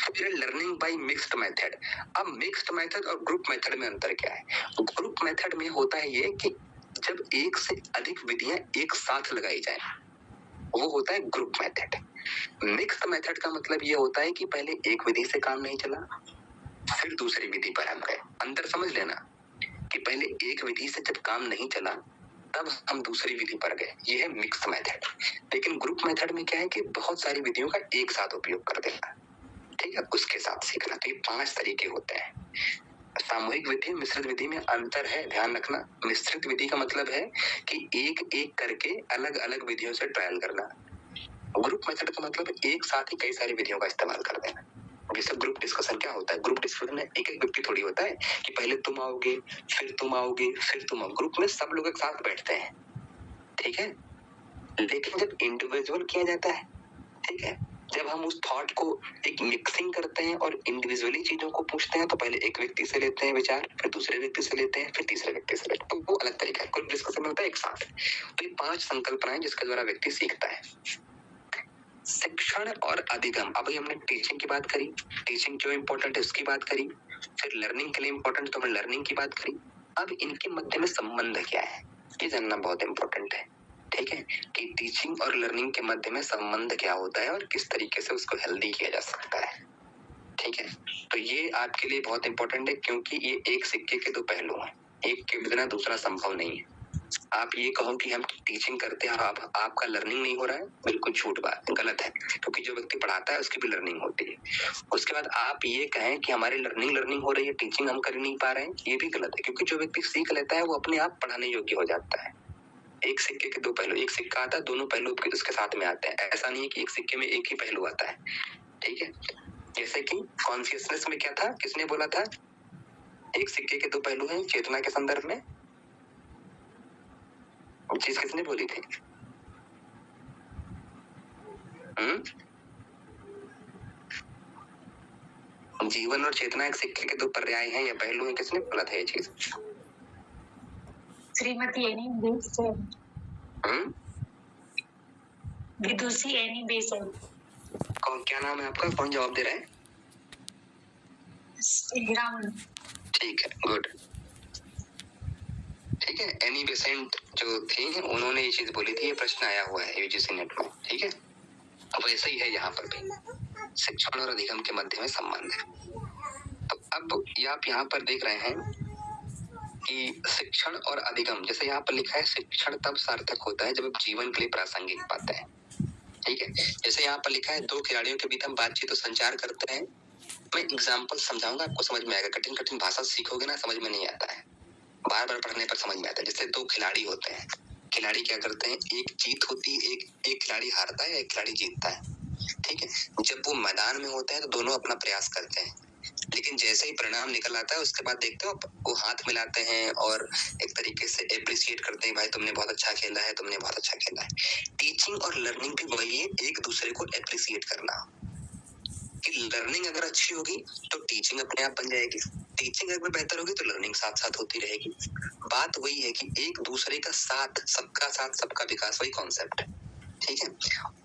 फिर लर्निंग बाय मिक्स्ड मेथड। अब मिक्स्ड मेथड और ग्रुप मेथड में अंतर क्या है? ग्रुप मेथड में होता है ये कि जब एक से अधिक विधियां एक साथ लगाई जाए, वो होता है ग्रुप मेथड। मिक्स्ड मेथड का मतलब ये होता है कि पहले एक विधि से काम नहीं चला, फिर दूसरी विधि पर हम गए। अंतर समझ लेना कि पहले एक विधि से जब काम नहीं चला तब हम दूसरी विधि पर गए, ये है मिक्स्ड मेथड। लेकिन ग्रुप मेथड में क्या है कि बहुत सारी विधियों का एक साथ उपयोग कर देना, ठीक है, उसके साथ सीखना। तो ये 5 तरीके होते हैं। सामूहिक विधि, मिश्रित विधि में अंतर है, ध्यान रखना। मिश्रित विधि का मतलब है कि एक एक करके अलग अलग विधियों से ट्रायल करना। ग्रुप मेथड का मतलब एक साथ ही कई सारी विधियों का इस्तेमाल कर देना। जैसे ग्रुप डिस्कशन क्या होता है? ग्रुप डिस्कशन में एक एक व्यक्ति थोड़ी होता है कि पहले तुम आओगे, फिर तुम आओगे, फिर तुम आओ। ग्रुप में सब लोग एक साथ बैठते हैं, ठीक है। लेकिन जब इंडिविजुअल किया जाता है, ठीक है, जब हम उस थॉट को एक मिक्सिंग करते हैं और इंडिविजुअली चीजों को पूछते हैं, तो पहले एक व्यक्ति से लेते हैं विचार, फिर दूसरे व्यक्ति से लेते हैं, फिर तीसरे व्यक्ति से लेते हैं, तो वो अलग तरीका है। ग्रुप डिस्कशन में होता है एक साथ। तो ये 5 संकल्पनाएं जिसके द्वारा व्यक्ति सीखता है। शिक्षण और अधिगम। अभी हमने टीचिंग की बात करी, टीचिंग क्यों इंपॉर्टेंट है उसकी बात करी, फिर लर्निंग के लिए इंपॉर्टेंट तो हमने लर्निंग की बात करी। अब इनके मध्य में संबंध क्या है, ये जानना बहुत इंपॉर्टेंट है, ठीक है, कि टीचिंग और लर्निंग के मध्य में संबंध क्या होता है और किस तरीके से उसको हेल्दी किया जा सकता है, ठीक है। तो ये आपके लिए बहुत इंपॉर्टेंट है, क्योंकि ये एक सिक्के के 2 पहलू हैं, एक के बिना दूसरा संभव नहीं है। आप ये कहो कि हम टीचिंग करते हैं और आपका लर्निंग नहीं हो रहा है, बिल्कुल झूठ बात, गलत है, क्योंकि जो व्यक्ति पढ़ाता है उसकी भी लर्निंग होती है। उसके बाद आप ये कहें कि हमारी लर्निंग हो रही है, टीचिंग हम कर नहीं पा रहे हैं, ये भी गलत है, क्योंकि जो व्यक्ति सीख लेता है वो अपने आप पढ़ाने योग्य हो जाता है। एक सिक्के के 2 पहलू, एक सिक्का आता है, दोनों पहलू उसके साथ में आते हैं। ऐसा नहीं है कि एक सिक्के में एक ही पहलू आता है, ठीक है। जैसे कि कॉन्शियसनेस में क्या था, किसने बोला था एक सिक्के के 2 पहलू हैं चेतना के संदर्भ में? चीज किसने बोली थी? जीवन और चेतना एक सिक्के के 2 पर्याय हैं या पहलू हैं, किसने बोला था ये चीज? श्रीमती एनी बेसन, विदुषी एनी बेसन। कौन, क्या नाम है आपका, कौन जवाब दे रहा है? ठीक है, गुड, ठीक है। एनी बेसेंट जो थी उन्होंने ये चीज बोली थी, ये प्रश्न आया हुआ है यूजीसी नेट में, ठीक है। अब वैसे ही है यहाँ पर भी, शिक्षण और अधिगम के मध्य में संबंध है। तो अब ये आप यहाँ पर देख रहे हैं कि शिक्षण और अधिगम, जैसे यहाँ पर लिखा है शिक्षण तब सार्थक होता है जब आप जीवन के लिए प्रासंगिक पाते हैं, ठीक है। जैसे यहाँ पर लिखा है 2 खिलाड़ियों के बीच हम बातचीत और संचार करते हैं। मैं एग्जाम्पल समझाऊंगा, आपको समझ में आएगा। कठिन कठिन भाषा सीखोगे ना, समझ में नहीं आता है, बार बार पढ़ने पर समझ में आता है। जैसे 2 खिलाड़ी होते हैं, खिलाड़ी क्या करते हैं, एक जीत होती है, एक खिलाड़ी हारता है, एक खिलाड़ी जीतता है, ठीक है। जब वो मैदान में होते हैं तो दोनों अपना प्रयास करते हैं, लेकिन जैसे ही परिणाम निकल आता है उसके बाद देखते हो वो हाथ मिलाते हैं और एक तरीके से एप्रिशिएट करते हैं, भाई तुमने बहुत अच्छा खेला है, तुमने बहुत अच्छा खेला है। टीचिंग और लर्निंग भी वही है, एक दूसरे को एप्रिशिएट करना। कि लर्निंग अगर अच्छी होगी तो टीचिंग अपने आप बन जाएगी, टीचिंग अगर बेहतर होगी तो लर्निंग साथ साथ होती रहेगी। बात वही है कि एक दूसरे का साथ सबका विकास, वही कॉन्सेप्ट है, ठीक है।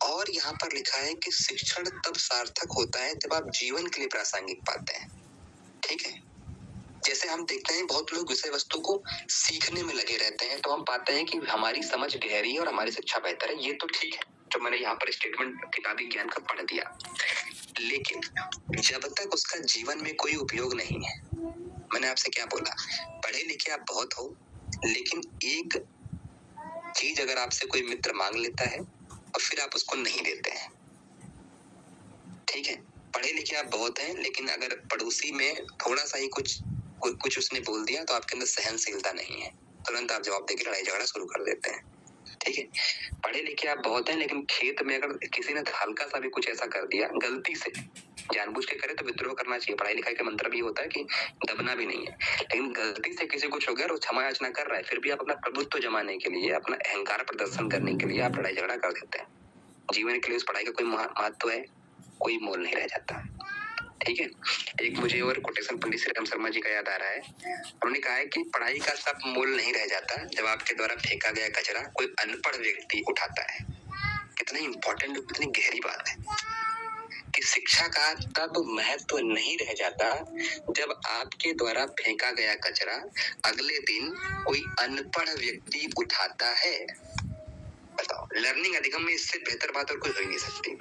और यहाँ पर लिखा है कि शिक्षण तब सार्थक होता है जब आप जीवन के लिए प्रासंगिक पाते हैं, ठीक है। जैसे हम देखते हैं बहुत लोग विषय वस्तु को सीखने में लगे रहते हैं, तो हम पाते हैं कि हमारी समझ गहरी है और हमारी शिक्षा बेहतर है, ये तो ठीक है, जो मैंने यहाँ पर स्टेटमेंट किताबी ज्ञान का पढ़ दिया। लेकिन जब तक उसका जीवन में कोई उपयोग नहीं है, मैंने आपसे क्या बोला, पढ़े लिखे आप बहुत हो, लेकिन एक चीज अगर आपसे कोई मित्र मांग लेता है और फिर आप उसको नहीं देते हैं, ठीक है। पढ़े लिखे आप बहुत हैं, लेकिन अगर पड़ोसी में थोड़ा सा ही कुछ उसने बोल दिया तो आपके अंदर सहनशीलता नहीं है, तुरंत आप जवाब देकर लड़ाई झगड़ा शुरू कर देते हैं, ठीक है। पढ़े लिखे आप बहुत हैं, लेकिन खेत में अगर किसी ने हल्का सा भी कुछ ऐसा कर दिया गलती से, जानबूझ के करे तो विद्रोह करना चाहिए। पढ़ाई लिखाई का मंत्र भी होता है कि दबना भी नहीं है, लेकिन गलती से किसी कुछ हो गया और क्षमा याचना कर रहा है, फिर भी आप अपना प्रभुत्व जमाने के लिए, अपना अहंकार प्रदर्शन करने के लिए आप लड़ाई झगड़ा कर देते हैं। जीवन के लिए उस पढ़ाई का कोई महत्व है, कोई मोल नहीं रह जाता, ठीक है। एक मुझे और कोटेशन पंडित श्री राम शर्मा जी का याद आ रहा है, उन्होंने कहा है कि पढ़ाई का सब मोल नहीं रह जाता जब आपके द्वारा फेंका गया कचरा कोई अनपढ़ व्यक्ति उठाता है, कितनी इंपॉर्टेंट, कितनी गहरी बात है कि शिक्षा का तब महत्व नहीं रह जाता जब आपके द्वारा फेंका गया कचरा अगले दिन कोई अनपढ़ व्यक्ति उठाता है। बताओ, लर्निंग अधिगम में इससे बेहतर बात और कोई हो ही नहीं सकती।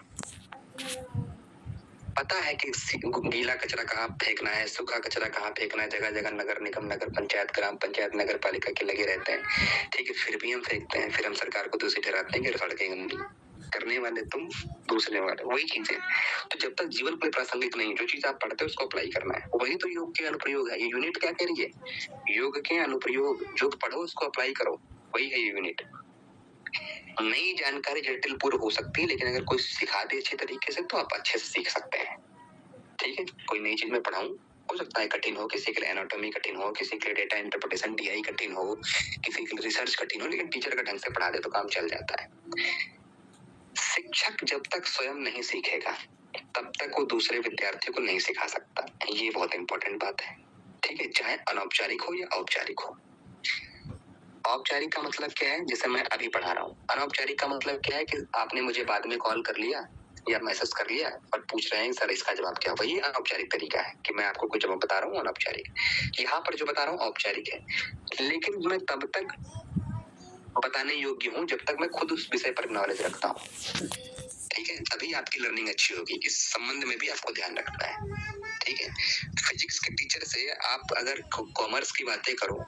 पता है कि गीला कचरा कहाँ फेंकना है, सूखा कचरा कहाँ फेंकना है, जगह जगह नगर निगम, नगर पंचायत, ग्राम पंचायत, नगर पालिका के लगे रहते हैं, ठीक है, फिर भी हम फेंकते हैं, फिर हम सरकार को दोषी ठहराते हैं कि सड़कें गंदी, करने वाले तुम, दूसरे वाले, वही चीजें। तो जब तक जीवन कोई प्रासंगिक नहीं, जो चीज आप पढ़ते हो उसको अप्लाई करना है, वही तो योग के अनुप्रयोग है। ये यूनिट क्या कह रही है? योग के अनुप्रयोग, जो पढ़ो उसको अप्लाई करो, वही है ये यूनिट। नई जानकारी जटिलपूर्ण हो सकती है, लेकिन अगर कोई सिखा दे अच्छे तरीके से तो आप अच्छे से सीख सकते हैं। ठीक है, कोई नई चीज मैं पढ़ाऊं, हो सकता है कठिन हो, किसी के लिए एनाटॉमी कठिन हो, किसी के लिए डेटा इंटरप्रिटेशन DI कठिन हो, किसी के लिए रिसर्च कठिन हो, लेकिन टीचर का ढंग से पढ़ा दे तो काम चल जाता है। शिक्षक जब तक स्वयं नहीं सीखेगा तब तक वो दूसरे विद्यार्थियों को नहीं सिखा सकता। ये बहुत इंपॉर्टेंट बात है। ठीक है, चाहे अनौपचारिक हो या औपचारिक हो। औपचारिक का मतलब क्या है? जैसे मैं अभी पढ़ा रहा हूँ। अनौपचारिक का मतलब क्या है कि आपने मुझे बाद में कॉल कर लिया या मैसेज कर लिया और पूछ रहे हैं सर इसका जवाब क्या? वही अनौपचारिक तरीका है कि मैं आपको कोई जवाब बता रहा हूँ, अनौपचारिक। यहाँ पर जो बता रहा हूँ औपचारिक है, लेकिन मैं तब तक बताने योग्य हूँ जब तक मैं खुद उस विषय पर नॉलेज रखता हूँ। ठीक है, तभी आपकी लर्निंग अच्छी होगी। इस संबंध में भी आपको ध्यान रखना है। ठीक है, फिजिक्स के टीचर से आप अगर कॉमर्स की बातें करो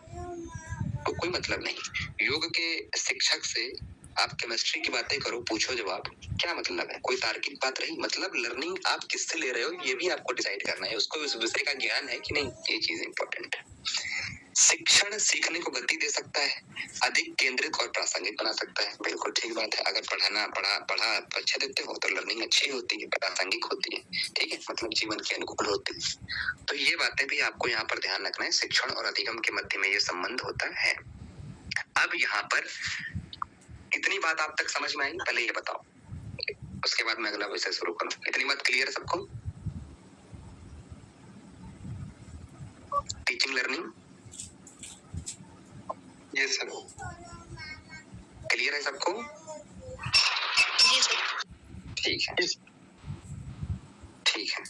तो कोई मतलब नहीं। योग के शिक्षक से आप केमिस्ट्री की बातें करो, पूछो जवाब, क्या मतलब है? कोई तार्किक बात रही? मतलब लर्निंग आप किससे ले रहे हो ये भी आपको डिसाइड करना है। उसको उस विषय का ज्ञान है कि नहीं, ये चीज इंपॉर्टेंट है। शिक्षण सीखने को गति दे सकता है, अधिक केंद्रित और प्रासंगिक बना सकता है। बिल्कुल ठीक बात है। अगर पढ़ा अच्छा देते हो तो लर्निंग अच्छी होती है, प्रासंगिक होती है। ठीक है, मतलब जीवन के अनुकूल होती है। तो ये बातें भी आपको यहाँ पर ध्यान रखना है। शिक्षण और अधिगम के मध्य में ये संबंध होता है। अब यहाँ पर कितनी बात आप तक समझ में आई, पहले ये बताओ, उसके बाद मैं अगला विषय शुरू करूँ। इतनी बात क्लियर है सबको? टीचिंग लर्निंग, ये सर क्लियर है सबको? जी सर। ठीक है, ठीक है।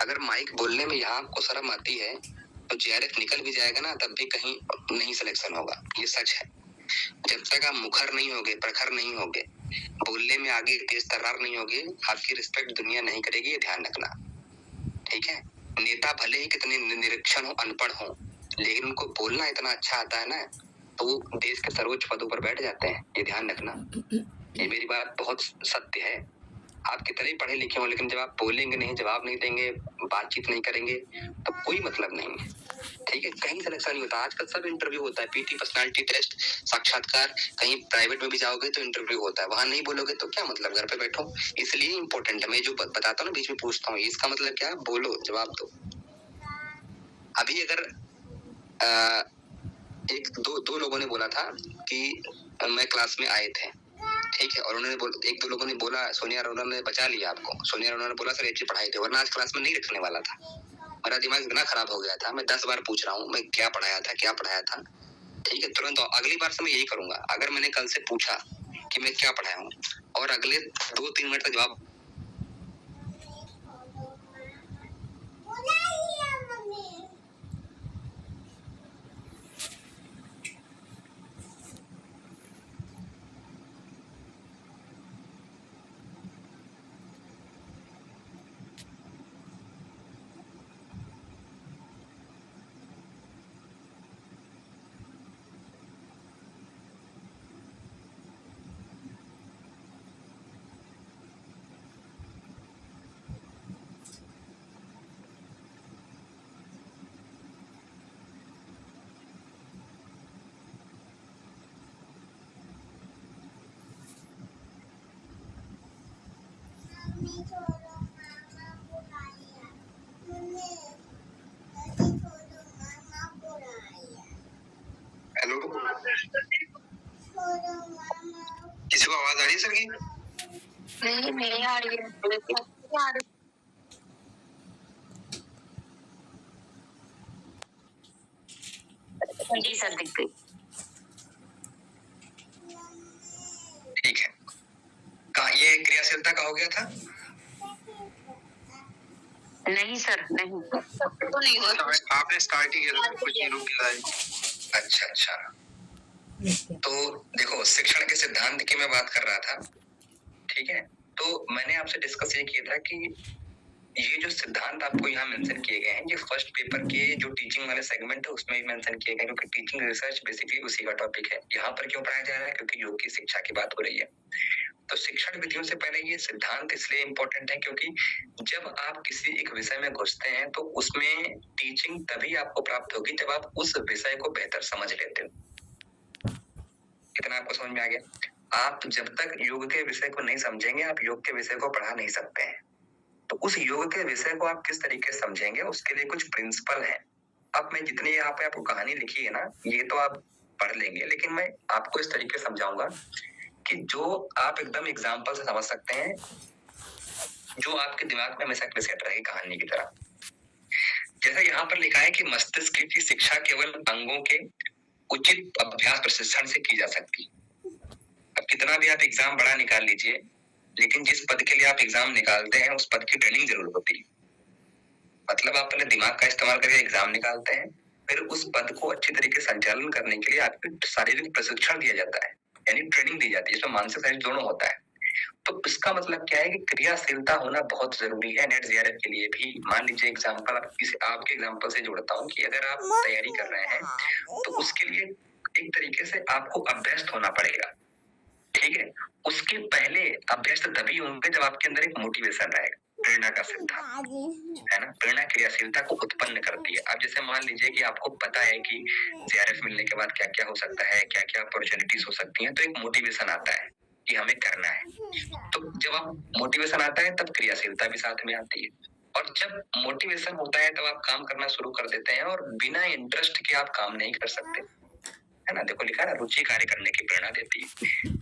अगर माइक बोलने में यहाँ आपको शर्म आती है तो JRF निकल भी जाएगा ना, तब भी कहीं नहीं सिलेक्शन होगा। ये सच है। जब तक आप मुखर नहीं होगे, प्रखर नहीं होगे, बोलने में आगे तेज तर्रार नहीं होगे, आपकी रिस्पेक्ट दुनिया नहीं करेगी, ये ध्यान रखना। ठीक है, नेता भले ही कितने निरीक्षण हो, अनपढ़ हो, लेकिन उनको बोलना इतना अच्छा आता है ना, तो वो देश के सर्वोच्च पदों पर बैठ जाते हैं। ये ध्यान रखना। ये मेरी बात बहुत सत्य है। आप कितने ही पढ़े लिखे हो, लेकिन जब आप बोलेंगे नहीं, जवाब नहीं देंगे, बातचीत नहीं करेंगे तो कोई मतलब नहीं है। ठीक है, कहीं सिलेक्शन नहीं होता। आजकल सब इंटरव्यू होता है, PT, पर्सनालिटी टेस्ट, साक्षात्कार। कहीं प्राइवेट में भी जाओगे तो इंटरव्यू होता है, वहां नहीं बोलोगे तो क्या मतलब, घर पे बैठो। इसलिए इंपॉर्टेंट है। मैं जो बताता हूँ ना, बीच में पूछता हूँ, इसका मतलब क्या है? बोलो, जवाब दो। अभी अगर एक दो लोगों ने बोला था कि मैं क्लास में आए थे, ठीक है, और उन्होंने एक दो लोगों ने बोला, सोनिया अरोड़ा ने बचा लिया आपको। सोनिया अरोड़ा ने बोला सर अच्छी पढ़ाई थी, वरना आज क्लास में नहीं रखने वाला था। मेरा दिमाग इतना खराब हो गया था, मैं 10 बार पूछ रहा हूँ मैं क्या पढ़ाया था। ठीक है, तुरंत अगली बार से मैं यही करूंगा। अगर मैंने कल से पूछा कि मैं क्या पढ़ाया हूँ और अगले 2-3 मिनट तक जवाब हेलो, किसी को आवाज आ रही है सर की? नहीं आ रही है। जी सर, दिख गई। था? नहीं सर, नहीं तो नहीं हुआ। आपने स्टार्ट ही किया था, कुछ नहीं रुक गया। अच्छा, तो देखो शिक्षण के सिद्धांत की मैं बात कर रहा था, ठीक है। तो मैंने आपसे डिस्कस ये किया था कि ये जो सिद्धांत आपको यहाँ मेंशन किए गए हैं, ये फर्स्ट पेपर के जो टीचिंग वाले सेगमेंट है उसमें भी मेंशन किए गए, क्योंकि टीचिंग रिसर्च बेसिकली उसी का टॉपिक है। यहाँ पर क्यों पढ़ाया जा रहा है? क्योंकि योग की शिक्षा की बात हो रही है। तो शिक्षण विधियों से पहले ये सिद्धांत इसलिए इम्पोर्टेंट है क्योंकि जब आप किसी एक विषय में घुसते हैं तो उसमें टीचिंग तभी आपको प्राप्त होगी जब आप उस विषय को बेहतर समझ लेते हो। कितना आपको समझ में आ गया? आप जब तक योग के विषय को नहीं समझेंगे, आप योग के विषय को पढ़ा नहीं सकते हैं। तो उस योग के विषय को आप किस तरीके से समझेंगे, उसके लिए कुछ प्रिंसिपल है। अब मैं जितनी यहाँ पे आपको कहानी लिखी है ना, ये तो आप पढ़ लेंगे, लेकिन मैं आपको इस तरीके से समझाऊंगा कि जो आप एकदम एग्जाम्पल से समझ सकते हैं, जो आपके दिमाग में हमेशा सेट रहेगी कहानी की तरह। जैसे यहाँ पर लिखा है कि मस्तिष्क की शिक्षा केवल अंगों के उचित अभ्यास प्रशिक्षण से की जा सकती। अब कितना भी आप एग्जाम बड़ा निकाल लीजिए, लेकिन जिस पद के लिए आप एग्जाम निकालते हैं उस पद की ट्रेनिंग जरूर होती है। मतलब आप पहले दिमाग का इस्तेमाल करके एग्जाम निकालते हैं, फिर उस पद को अच्छी तरीके से संचालन करने के लिए आपको शारीरिक प्रशिक्षण दिया जाता है, यानी ट्रेनिंग दी जाती है, इसमें मानसिक शारीरिक दोनों होता है। तो इसका मतलब क्या है कि क्रियाशीलता होना बहुत जरूरी है नेट जेआरएफ के लिए भी। मान लीजिए एग्जाम्पल आपके एग्जाम्पल से जोड़ता हूँ कि अगर आप तैयारी कर रहे हैं तो उसके लिए एक तरीके से आपको अभ्यस्त होना पड़ेगा, ठीक है। उसके पहले अभ्यस्त तभी होंगे जब आपके अंदर एक मोटिवेशन रहेगा। प्रेरणा का सिद्धांत है ना, प्रेरणा क्रियाशीलता को उत्पन्न करती है। अब जैसे मान लीजिए कि आपको पता है कि जेआरएफ मिलने के बाद क्या क्या हो सकता है, क्या क्या अपॉर्चुनिटीज हो सकती हैं, तो एक मोटिवेशन आता है कि हमें करना है। तो जब आप मोटिवेशन आता है तब क्रियाशीलता भी साथ में आती है, और जब मोटिवेशन होता है तब आप काम करना शुरू कर देते हैं, और बिना इंटरेस्ट के आप काम नहीं कर सकते, है ना। देखो लिखा है ना, रुचि कार्य करने की प्रेरणा देती है।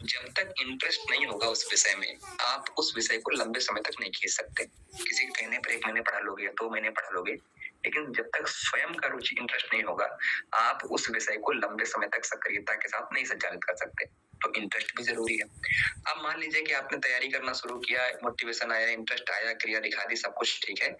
जब तक इंटरेस्ट नहीं होगा उस विषय में, आप उस विषय को लंबे समय तक नहीं खींच सकते। किसी के कहने पर 1 महीने पढ़ा लोगे या 2 महीने पढ़ा लोगे, लेकिन जब तक स्वयं का रुचि इंटरेस्ट नहीं होगा, आप उस विषय को लंबे समय तक सक्रियता के साथ नहीं संचालित कर सकते। तो इंटरेस्ट भी जरूरी है। अब मान लीजिए कि आपने तैयारी करना शुरू किया, मोटिवेशन आया, इंटरेस्ट आया, क्रिया दिखा दी, सब कुछ ठीक है।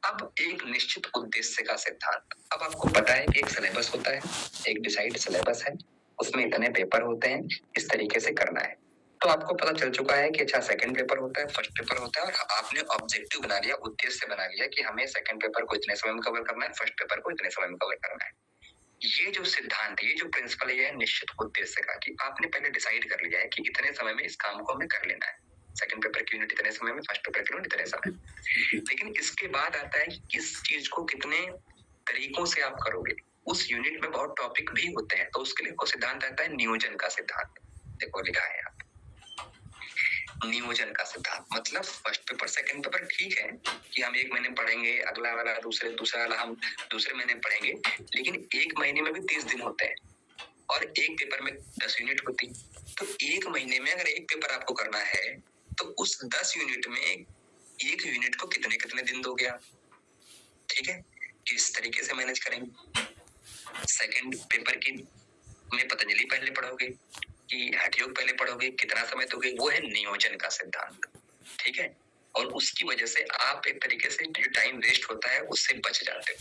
अब एक निश्चित उद्देश्य का सिद्धांत। अब आपको पता है कि एक सिलेबस होता है, एक डिसाइड सिलेबस है, उसमें इतने पेपर होते हैं, इस तरीके से करना है। तो आपको पता चल चुका है कि अच्छा सेकंड पेपर होता है, फर्स्ट पेपर होता है, और आपने ऑब्जेक्टिव बना लिया, उद्देश्य बना लिया कि हमें सेकंड पेपर को इतने समय में कवर करना है, फर्स्ट पेपर को इतने समय में कवर करना है। ये जो सिद्धांत, ये जो प्रिंसिपल है, ये निश्चित उद्देश्य का, कि आपने पहले डिसाइड कर लिया है कि इतने समय में इस काम को हमें कर लेना है। सेकंड पेपर की यूनिट इतने समय में, फर्स्ट पेपर की यूनिट इतने समय। लेकिन इसके बाद आता है कि किस चीज को कितने तरीकों से आप करोगे। उस यूनिट में बहुत टॉपिक भी होते हैं, तो उसके लिए को सिद्धांत आता है नियोजन का सिद्धांत। देखो लिखा है यहाँ, नियोजन का सिद्धांत। मतलब फर्स्ट पेपर सेकंड पेपर ठीक है कि हम 1 महीने पढ़ेंगे, अगला वाला दूसरा वाला हम दूसरे महीने पढ़ेंगे, लेकिन 1 महीने में भी 30 दिन होते हैं, और एक पेपर में 10 यूनिट होती। तो 1 महीने में अगर एक पेपर आपको करना है, तो उस 10 यूनिट में एक यूनिट को कितने कितने दिन दोगे आप, ठीक है। किस तरीके से मैनेज करेंगे। सेकंड पेपर की में पतंजलि पहले पढ़ोगे कि हठ योग पहले पढ़ोगे, कितना समय दोगे, वो है नियोजन का सिद्धांत, ठीक है। और उसकी वजह से आप एक तरीके से जो टाइम वेस्ट होता है उससे बच जाते हो,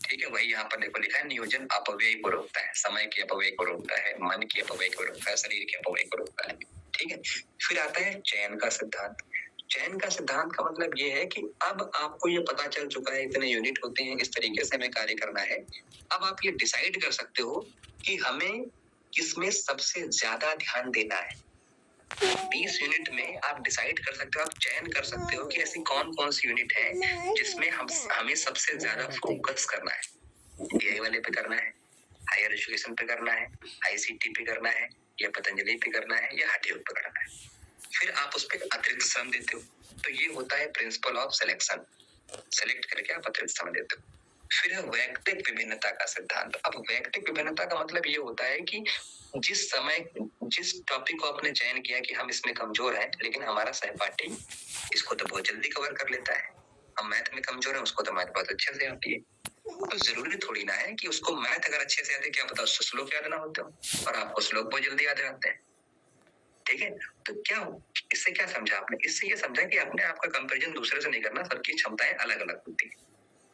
ठीक है। वही यहाँ पर देखो लिखा है, नियोजन अपव्यय को रोकता है, समय के अपव्यय को रोकता है, मन के अपव्यय को रोकता है, शरीर के अपव्यय को रोकता है, ठीक है। फिर आता है चयन का सिद्धांत। चयन का सिद्धांत का मतलब ये है कि अब आपको ये पता चल चुका है इतने यूनिट होते हैं, इस तरीके से हमें कार्य करना है। अब आप ये डिसाइड कर सकते हो कि हमें किसमें सबसे ज्यादा ध्यान देना है। 20 यूनिट में आप डिसाइड कर सकते हो, आप चयन कर सकते हो कि ऐसी कौन कौन सी यूनिट है जिसमें हमें सबसे ज्यादा फोकस करना है। डीआई वाले पे करना है, हायर एजुकेशन पे करना है, आईसीटी पे करना है, या पतंजलि पे करना है, या हठ योग पे करना है। फिर आप उस पर अतिरिक्त समय देते हो। तो ये होता है प्रिंसिपल ऑफ सिलेक्शन। सेलेक्ट करके आप अतिरिक्त समय देते हो। फिर है वैयक्तिक विभिन्नता का सिद्धांत। अब वैयक्तिक विभिन्नता का मतलब ये होता है कि जिस टॉपिक को आपने चयन किया कि हम इसमें कमजोर हैं, लेकिन हमारा सहपाठी इसको तो बहुत जल्दी कवर कर लेता है, हम मैथ में कमजोर है, उसको तो मैथ बहुत अच्छे से आती है। तो जरूरी थोड़ी ना है कि उसको मैथ अगर अच्छे से आते, क्या पता उससे श्लोक याद ना होते हो, और आपको श्लोक बहुत जल्दी याद रहते हैं। ठीक है। तो क्या इससे क्या समझा आपने? इससे ये समझा कि अपने आप का कंपैरिजन दूसरे से नहीं करना, सबकी क्षमताएं अलग अलग होती है।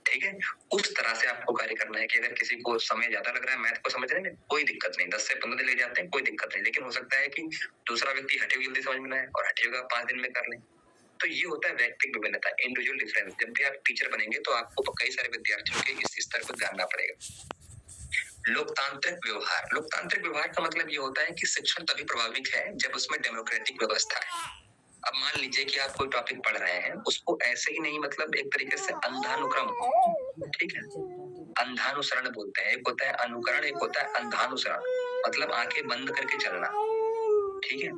ठीक है, उस तरह से आपको कार्य करना है कि अगर किसी को समय ज्यादा लग रहा है मैथ को समझने में, कोई दिक्कत नहीं, 10 से 15 दिन ले जाते हैं, कोई दिक्कत नहीं, लेकिन हो सकता है कि दूसरा व्यक्ति हटे हुए जल्दी समझ में ना आए और हटे हुए 5 दिन में कर लें। तो ये होता है व्यक्तिगत विभिन्नता, इंडिविजुअल डिफरेंस। जब भी आप टीचर बनेंगे तो आपको कई सारे विद्यार्थियों के इस स्तर को जानना पड़ेगा। लोकतांत्रिक व्यवहार, लोकतांत्रिक व्यवहार का मतलब ये होता है कि शिक्षण तभी प्रभावित है जब उसमें डेमोक्रेटिक व्यवस्था है। अब मान लीजिए कि आप कोई टॉपिक पढ़ रहे हैं, उसको ऐसे ही नहीं, मतलब एक तरीके से अंधानुक्रम, ठीक है, अंधानुसरण बोलते हैं। एक होता है अनुकरण, एक होता है अंधानुसरण, मतलब आंखें बंद करके चलना। ठीक है,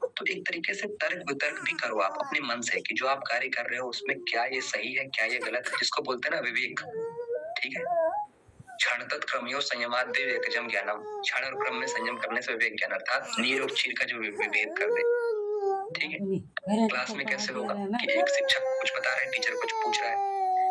तो एक तरीके से तर्क वितर्क भी करो आप अपने मन से कि जो आप कार्य कर रहे हो उसमें क्या ये सही है, क्या ये गलत है, जिसको बोलते हैं ना विवेक। ठीक है, क्षण तत्क्रमयो संयमाद्य विवेकजम ज्ञानम, क्षण और क्रम में संयम करने से विवेक ज्ञान, अर्थात नीर और चीर का जो विभेद कर दे। ठीक है, क्लास में कैसे होगा कि एक शिक्षक कुछ बता रहे हैं, टीचर कुछ पूछ रहा है,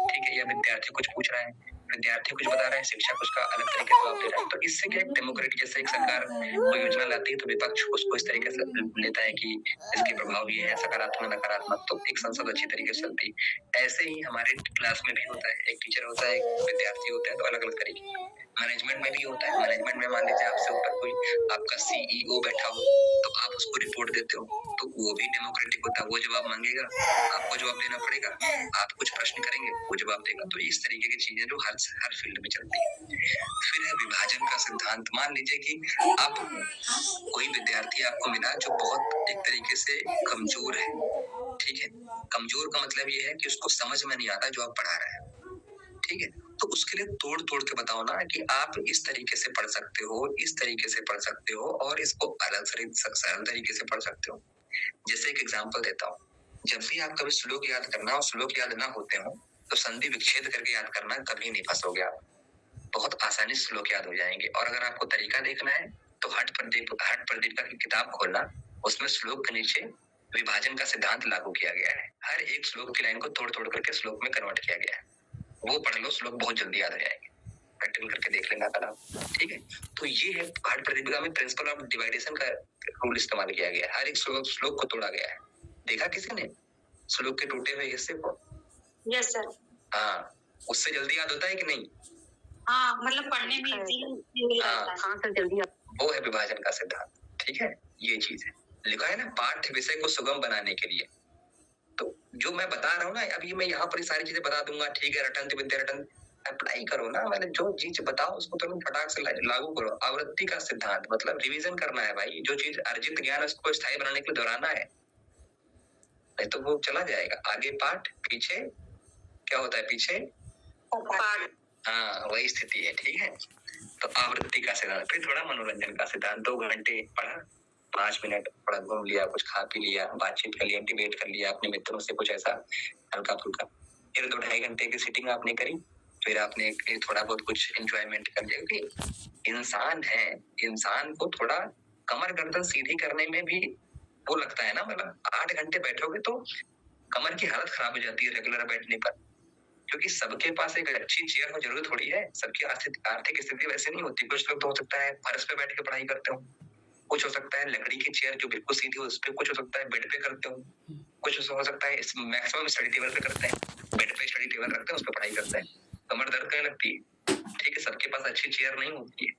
ठीक है, या विद्यार्थी कुछ पूछ रहा है, विद्यार्थी कुछ बता रहा है, शिक्षक उसका अलग तरीके से जवाब दे रहा है। तो इससे क्या, डेमोक्रेटिक, जैसे एक सरकार कोई योजना लाती है तो विपक्ष उसको इस तरीके से लेता है कि इसके प्रभाव ये है, सकारात्मक नकारात्मक, तो एक संसद अच्छी तरीके से चलती है। ऐसे ही हमारे क्लास में भी होता है, एक टीचर होता है, एक विद्यार्थी होता है, तो अलग अलग तरीके। मैनेजमेंट में भी होता है, मैनेजमेंट में मान लीजिए आपसे ऊपर कोई आपका सीईओ बैठा हो तो आप उसको रिपोर्ट देते हो, तो वो भी डेमोक्रेटिक होता है, वो जवाब मांगेगा, आपको जवाब देना पड़ेगा, आप कुछ प्रश्न करेंगे, वो जवाब देगा। तो इस तरीके की चीजें जो हर फील्ड में चलती है। फिर है विभाजन का सिद्धांत। मान लीजिए कि अब कोई विद्यार्थी आपको मिला जो बहुत एक तरीके से कमजोर है। ठीक है, कमजोर का मतलब ये है कि उसको समझ में नहीं आता जो आप पढ़ा रहे हैं। ठीक है, तो उसके लिए तोड़ तोड़ के बताओ ना कि आप इस तरीके से पढ़ सकते हो, इस तरीके से पढ़ सकते हो, और इसको अलग सरल तरीके से पढ़ सकते हो। जैसे एक एग्जांपल देता हूँ, जब भी आप कभी श्लोक याद करना और श्लोक याद ना होते हो तो संधि विच्छेद करके याद करना, कभी नहीं फंसोगे आप, बहुत आसानी से श्लोक याद हो जाएंगे। और अगर आपको तरीका देखना है तो हठ प्रदीप की किताब खोलना, उसमें श्लोक के नीचे विभाजन का सिद्धांत लागू किया गया है। हर एक श्लोक की लाइन को तोड़ तोड़ करके श्लोक में कन्वर्ट किया गया है, वो पढ़ लो, श्लोक बहुत जल्दी याद हो जाएंगे। प्रैक्टिकल करके देख लेना कल आप। ठीक है, तो ये है हठ प्रदीपिका में प्रिंसिपल ऑफ डिवाइडेशन का रूल इस्तेमाल किया गया है। हर एक श्लोक को तोड़ा गया है। देखा किसी ने श्लोक के टूटे हुए हिस्से को? Yes sir. हाँ, उससे जल्दी याद होता है कि नहीं? हाँ, मतलब पढ़ने में इजी। हाँ सर, जल्दी। वो है विभाजन का सिद्धांत। ठीक है, ये चीज है, लिखा है ना, पाठ्य विषय को सुगम बनाने के लिए। तो जो मैं बता रहा हूँ ना, अभी मैं यहाँ पर सारी चीजें बता दूंगा, ठीक है, रटंत विद्या रटंत, अप्लाई करो ना, मैंने जो चीज बताओ उसको तुम फटाक से लागू करो। आवृत्ति का सिद्धांत मतलब रिवीजन करना है भाई, जो चीज अर्जित ज्ञान है उसको स्थायी बनाने के लिए दोहराना है, नहीं तो वो चला जाएगा। आगे पाठ, पीछे क्या होता है, पीछे पाठ। हाँ, वही स्थिति है। ठीक है, तो आवृत्ति का सिद्धांत। फिर थोड़ा मनोरंजन का सिद्धांत, 2 घंटे पढ़ा, 5 मिनट थोड़ा घूम लिया, कुछ खा पी लिया, बातचीत कर लिया, डिबेट कर लिया अपने मित्रों से, कुछ ऐसा हल्का फुल्का। फिर 2-2.5 घंटे की सीटिंग आपने करी, फिर आपने थोड़ा बहुत कुछ एंजॉयमेंट कर लिया। क्योंकि इंसान है, इंसान को थोड़ा कमर गर्दन सीधी करने में भी वो लगता है ना, मतलब 8 घंटे बैठोगे तो कमर की हालत खराब हो जाती है रेगुलर बैठने पर, क्योंकि सबके पास एक अच्छी चेयर हो जरूरत थोड़ी है, सबकी आर्थिक स्थिति वैसे नहीं होती। कुछ लोग तो हो सकता है फर्श पे बैठ के पढ़ाई करते हो, कुछ हो सकता है लकड़ी की चेयर जो बिल्कुल सीधी हो उस पे, कुछ हो सकता है बेड पे करते हो, कुछ हो सकता है मैक्सिमम स्टडी टेबल पे करते हैं, बेड पे स्टडी टेबल रखते हैं, उस पर पढ़ाई करते हैं, कमर दर्द करने लगती है। ठीक है, सबके पास अच्छी चेयर नहीं होती है।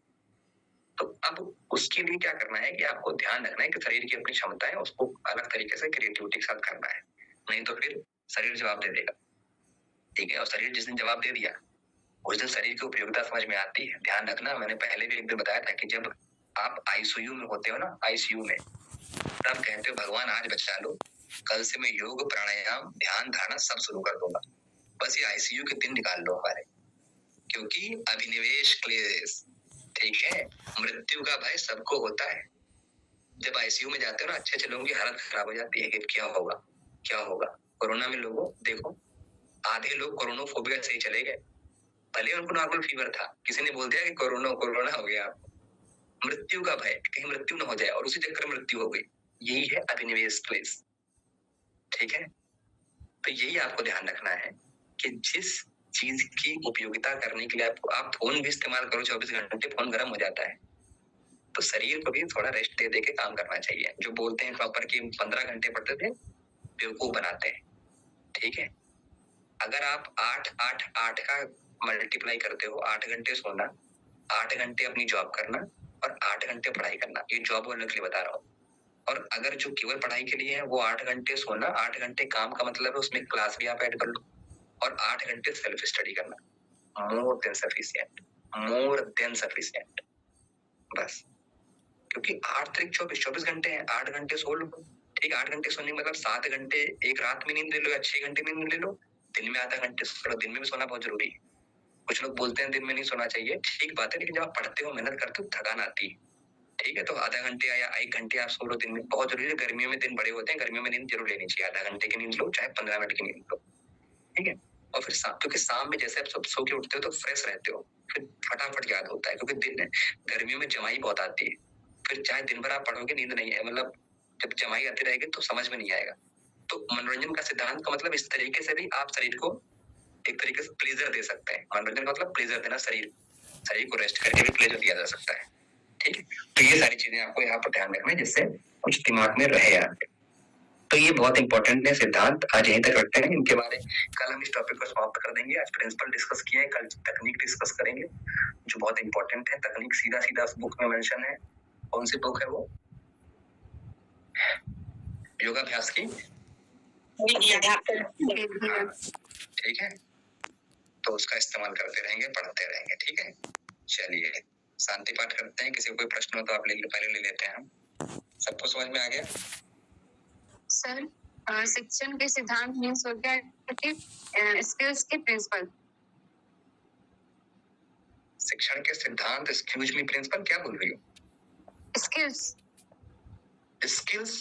तो अब उसके लिए क्या करना है कि आपको ध्यान रखना है कि शरीर की अपनी क्षमता है, उसको अलग तरीके से क्रिएटिविटी के साथ करना है, नहीं तो फिर शरीर जवाब दे देगा। ठीक है, और शरीर जिस दिन जवाब दे दिया उस दिन शरीर की उपयोगिता समझ में आती है। ध्यान रखना, मैंने पहले भी एक दिन बताया था कि जब आप आईसीयू में होते हो ना, आईसीयू में, तब कहते हो भगवान आज बचा लो, कल से मैं योग प्राणायाम ध्यान धारणा सब शुरू कर दूंगा, बस ये आईसीयू के दिन निकाल लो हमारे, क्योंकि अभिनिवेश क्लेश, ठीक है, मृत्यु का भय सबको होता है। जब आईसीयू में जाते हो ना, अच्छे लोगों की हालत खराब हो जाती है कि क्या होगा क्या होगा। कोरोना में लोगों देखो, आधे लोग कोरोनोफोबिया से ही चले गए, भले उनको नॉर्मल फीवर था, किसी ने बोल दिया कि कोरोना हो गया आपको, मृत्यु का भय, कहीं मृत्यु ना हो जाए, और उसी चक्कर में मृत्यु हो गई। यही है अभिनिवेश क्लेश। ठीक है, तो यही आपको ध्यान रखना है कि जिस चीज की उपयोगिता करने के लिए आप फोन भी इस्तेमाल करो 24 घंटे, फोन गर्म हो जाता है, तो शरीर को भी थोड़ा रेस्ट दे दे के काम करना चाहिए। जो बोलते हैं प्रॉपर कि 15 घंटे पढ़ते थे, बेवकूफ बनाते हैं। ठीक है, अगर आप 8 का मल्टीप्लाई करते हो, 8 घंटे सोना, 8 घंटे अपनी जॉब करना और 8 घंटे पढ़ाई करना, ये जॉब वालों के लिए बता रहा हूँ। और अगर जो केवल पढ़ाई के लिए है वो 8 घंटे सोना, 8 घंटे काम का मतलब है उसमें क्लास भी आप ऐड कर लो और 8 घंटे सेल्फ स्टडी करना, more than sufficient, more than sufficient. बस, क्योंकि 8 त्रिक 24 घंटे हैं, 8 घंटे सो लो। ठीक, 8 घंटे सोने मतलब 7 घंटे एक रात में नींद ले लो या 6 घंटे नींद ले लो, दिन में आधा घंटे सो लो। दिन में भी सोना बहुत जरूरी है। कुछ लोग बोलते हैं दिन में नहीं सोना चाहिए, ठीक बात है, लेकिन जब आप पढ़ते हो, मेहनत करते हो, थकान आती है। ठीक है, तो आधा घंटे या 1 घंटे आप सो लो दिन में, बहुत जरूरी है। गर्मियों में दिन बड़े होते हैं, गर्मियों में नींद जरूर लेनी चाहिए। आधा घंटे की नींद लो, चाहे 15 मिनट की नींद लो। ठीक है, और फिर क्योंकि शाम में जैसे आप सब सो के उठते हो तो फ्रेश रहते हो, फिर फटाफट याद होता है, क्योंकि दिन गर्मियों में जमाई बहुत आती है। फिर चाहे दिन भर आप पढ़ोगे, नींद नहीं है, मतलब जब जमाई आती रहेगी तो समझ में नहीं आएगा। तो मनोरंजन का सिद्धांत का मतलब इस तरीके से भी आप शरीर को एक तरीके से प्लेजर दे सकते हैं। मनोरंजन का मतलब प्लेजर देना, शरीर को रेस्ट करके भी प्लेजर दिया जा सकता है। ठीक है, तो ये सारी चीजें आपको यहाँ पर ध्यान रखना है, जिससे कुछ दिमाग में रहे आपके। तो ये बहुत इंपॉर्टेंट है सिद्धांत। आज यहीं तक रखते हैं इनके बारे। कल हम इस टॉपिक को समाप्त कर देंगे। आज प्रिंसिपल डिस्कस किए हैं, कल तकनीक डिस्कस करेंगे, जो बहुत इंपॉर्टेंट है। तकनीक सीधा सीधा बुक में मेंशन है। कौन सी बुक है वो? योगाभ्यास की। ठीक है, तो उसका इस्तेमाल करते रहेंगे, पढ़ते रहेंगे। ठीक है, चलिए शांति पाठ करते हैं। किसी को कोई प्रश्न हो तो आप पहले ले लेते हैं। हम सबको समझ में आ गया? सर, शिक्षण के सिद्धांत मीन्स हो गया कि स्किल्स के प्रिंसिपल। शिक्षण के सिद्धांत, एक्सक्यूज मी प्रिंसिपल, क्या बोल रही हो? स्किल्स। स्किल्स?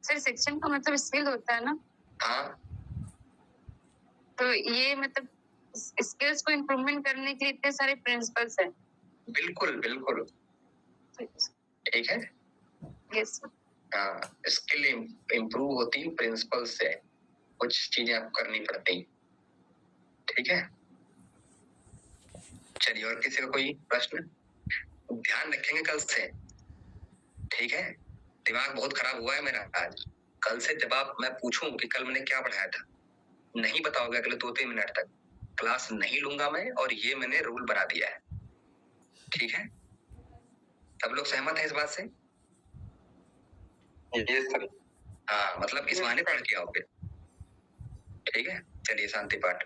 सर, शिक्षण का मतलब स्किल होता है ना? हाँ, तो ये मतलब स्किल्स को इम्प्रूवमेंट करने के लिए इतने सारे प्रिंसिपल्स हैं। बिल्कुल बिल्कुल, ठीक है। यस। हाँ, स्किल इम्प्रूव होती है प्रिंसिपल से, कुछ चीजें आपको करनी पड़ती। ठीक है, चलिए, और किसी का कोई प्रश्न? ध्यान रखेंगे कल से। ठीक है, दिमाग बहुत खराब हुआ है मेरा आज। कल से जब मैं पूछूं कि कल मैंने क्या पढ़ाया था, नहीं बताओगे अगले 2-3 मिनट तक, क्लास नहीं लूंगा मैं, और ये मैंने रूल बना दिया है। ठीक है, सब लोग सहमत हैं इस बात से? ये सर, हाँ, मतलब इस माने पढ़ के आओगे। ठीक है, चलिए शांति पाठ।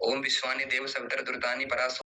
ओम विश्वानि देव सवितर दुर्तानि परासो